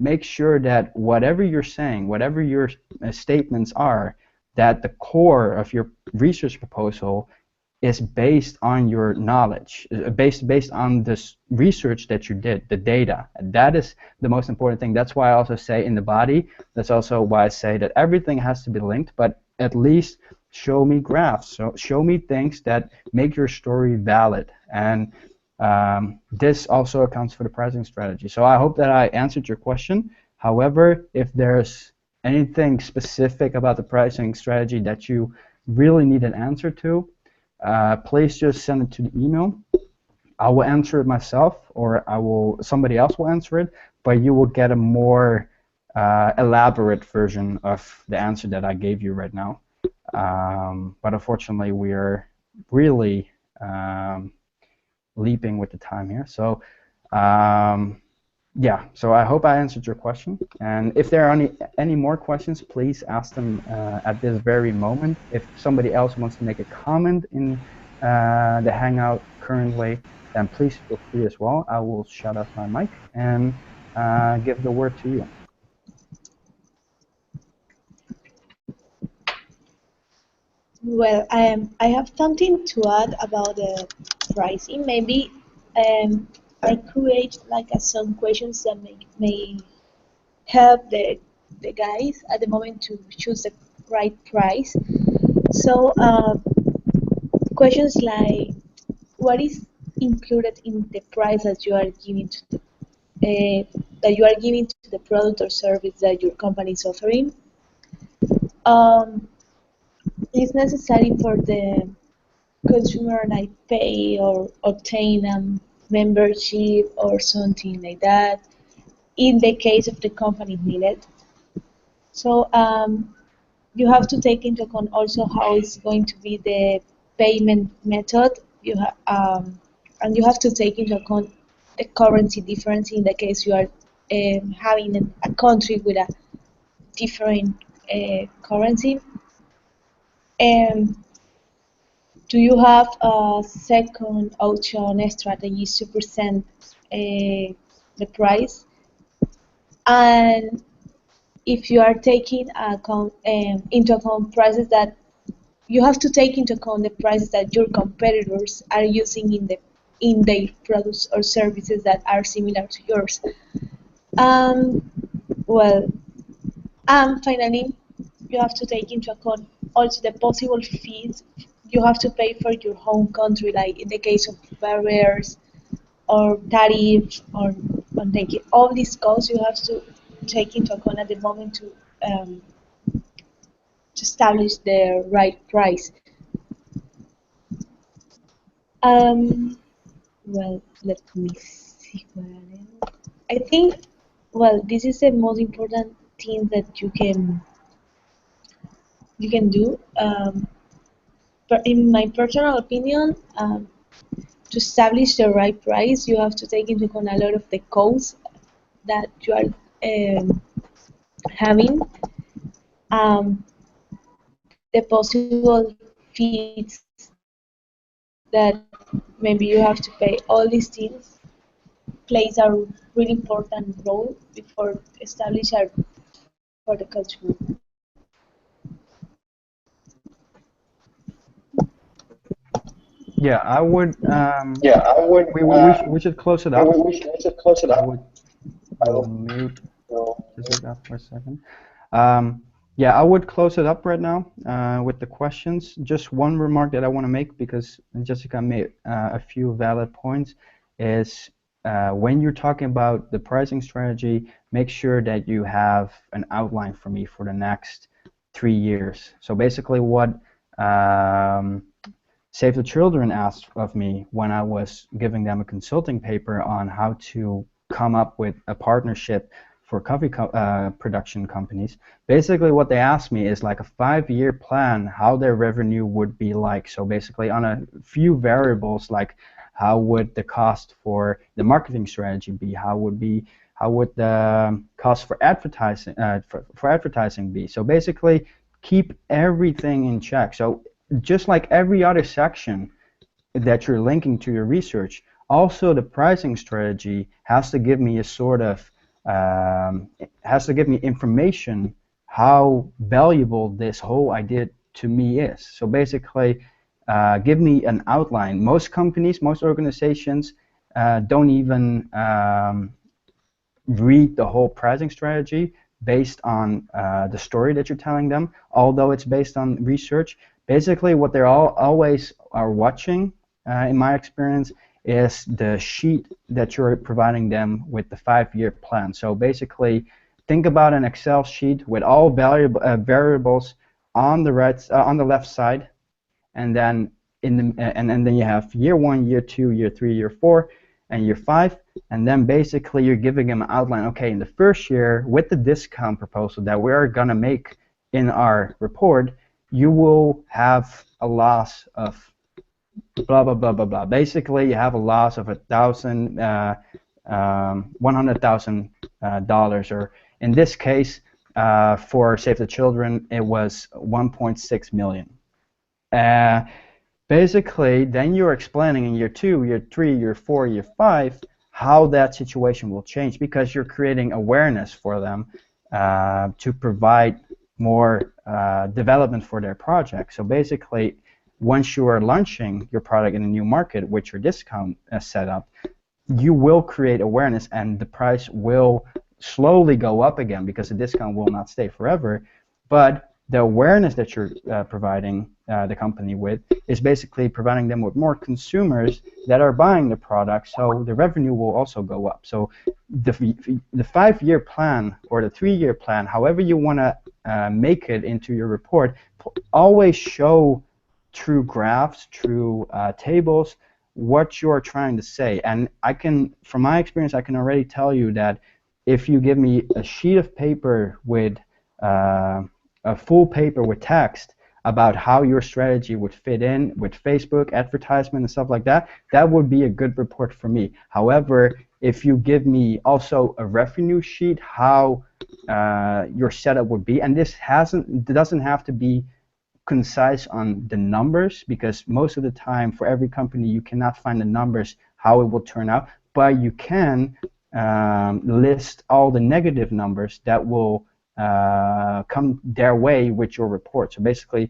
make sure that whatever you're saying, whatever your statements are, that the core of your research proposal is based on your knowledge, based on this research that you did, the data. That is the most important thing. That's why I also say in the body, that's also why I say that everything has to be linked, but at least show me graphs, so show me things that make your story valid. And this also accounts for the pricing strategy. So I hope that I answered your question. However, if there's anything specific about the pricing strategy that you really need an answer to, please just send it to the email. I will answer it myself, or somebody else will answer it, but you will get a more elaborate version of the answer that I gave you right now. But unfortunately, we are really leaping with the time here. So yeah, so I hope I answered your question. And if there are any more questions, please ask them at this very moment. If somebody else wants to make a comment in the Hangout currently, then please feel free as well. I will shut off my mic and give the word to you. Well, I have something to add about the pricing. Maybe I create like some questions that may help the guys at the moment to choose the right price. So questions like, what is included in the price that you are giving to the product or service that your company is offering? Is necessary for the consumer like pay or obtain a membership or something like that in the case of the company needed. So you have to take into account also how it's going to be the payment method. And you have to take into account the currency difference in the case you are having a country with a different currency. And do you have a second option strategies to present the price? And if you are taking into account prices that you have to take into account the prices that your competitors are using in their products or services that are similar to yours. Well, and finally, you have to take into account also the possible fees you have to pay for your home country, like in the case of barriers or tariffs or taking all these costs you have to take into account at the moment to establish the right price. Well, let me see. I think, well, this is the most important thing that you can do. But in my personal opinion, to establish the right price, you have to take into account a lot of the costs that you are having, the possible fees that maybe you have to pay. All these things plays a really important role before establish for the consumer. Yeah, I would. We should close it up. I will mute Jessica for a second. Yeah, I would close it up right now with the questions. Just one remark that I want to make, because Jessica made a few valid points, is when you're talking about the pricing strategy, make sure that you have an outline for me for the next 3 years. So basically what Save the Children asked of me when I was giving them a consulting paper on how to come up with a partnership for coffee production companies. Basically what they asked me is like a 5-year plan, how their revenue would be like. So basically on a few variables, like how would the cost for the marketing strategy be, how How would the cost for advertising for advertising be? So basically, keep everything in check. So just like every other section that you're linking to your research, also the pricing strategy has to give me a sort of has to give me information how valuable this whole idea to me is. So basically, give me an outline. Most companies, most organizations don't even read the whole pricing strategy based on the story that you're telling them, although it's based on research. Basically, what they're always are watching, in my experience, is the sheet that you're providing them with the 5-year plan. So basically, think about an Excel sheet with all variables on the on the left side, and then and then you have year 1, year 2, year 3, year 4, and year 5, and then basically you're giving them an outline. Okay, in the first year, with the discount proposal that we're gonna make in our report, you will have a loss of blah blah blah blah blah. Basically, you have a loss of $100,000, or in this case, for Save the Children, it was 1.6 million. Basically, then you're explaining in year 2, year 3, year 4, year 5 how that situation will change, because you're creating awareness for them to provide more development for their project. So basically, once you are launching your product in a new market with your discount setup, you will create awareness, and the price will slowly go up again, because the discount will not stay forever. But the awareness that you're providing the company with is basically providing them with more consumers that are buying the product, so the revenue will also go up. So the 5-year plan or the 3-year plan, however you want to make it into your report, always show through graphs, through tables, what you're trying to say. And I can, from my experience, I can already tell you that if you give me a sheet of paper with a full paper with text about how your strategy would fit in with Facebook advertisement and stuff like that, that would be a good report for me. However, if you give me also a revenue sheet, how your setup would be, and this doesn't have to be concise on the numbers, because most of the time for every company you cannot find the numbers how it will turn out, but you can list all the negative numbers that will come their way with your report. So basically,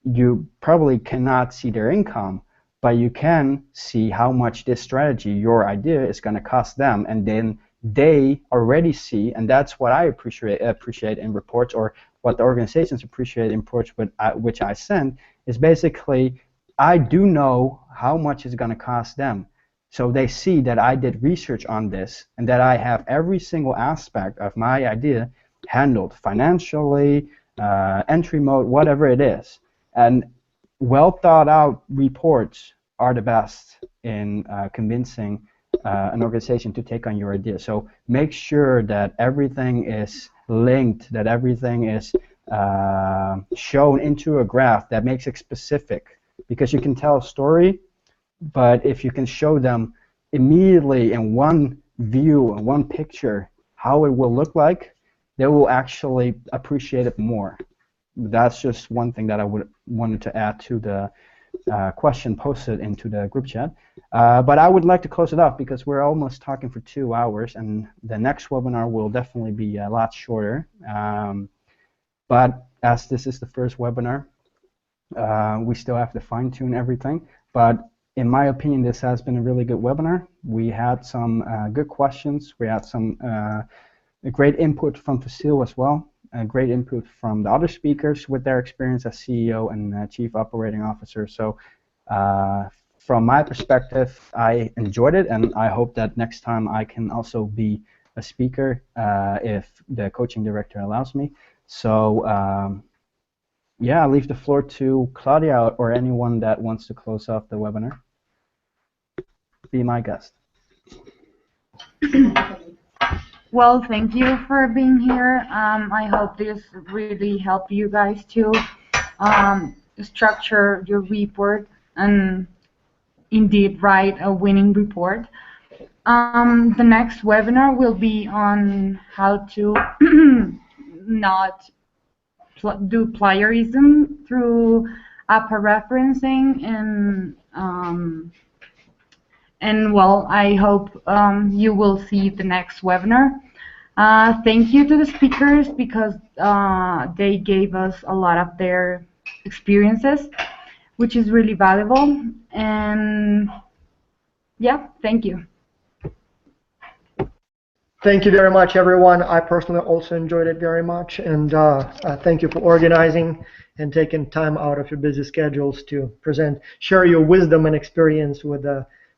you probably cannot see their income, but you can see how much this strategy, your idea, is going to cost them, and then they already see, and that's what I appreciate in reports, or what the organizations appreciate in reports which I send, is basically I do know how much it's going to cost them. So they see that I did research on this, and that I have every single aspect of my idea handled financially, entry mode, whatever it is. And well thought out reports are the best in convincing an organization to take on your idea. So make sure that everything is linked, that everything is shown into a graph that makes it specific, because you can tell a story, but if you can show them immediately in one view, in one picture, how it will look like, they will actually appreciate it more. That's just one thing that I wanted to add to the question posted into the group chat. But I would like to close it off, because we're almost talking for 2 hours, and the next webinar will definitely be a lot shorter. But as this is the first webinar, we still have to fine-tune everything. But in my opinion, this has been a really good webinar. We had some good questions. We had some great input from Facile as well. Great input from the other speakers with their experience as CEO and Chief Operating Officer. So from my perspective, I enjoyed it, and I hope that next time I can also be a speaker if the coaching director allows me. So yeah, I'll leave the floor to Claudia or anyone that wants to close off the webinar. Be my guest. Well, thank you for being here. I hope this really helped you guys to structure your report and indeed write a winning report. The next webinar will be on how to not do plagiarism through APA referencing, and well, I hope you will see the next webinar. Thank you to the speakers because they gave us a lot of their experiences, which is really valuable. And yeah, thank you. Thank you very much, everyone. I personally also enjoyed it very much, and thank you for organizing and taking time out of your busy schedules to share your wisdom and experience with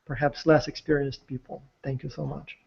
perhaps less experienced people. Thank you so much.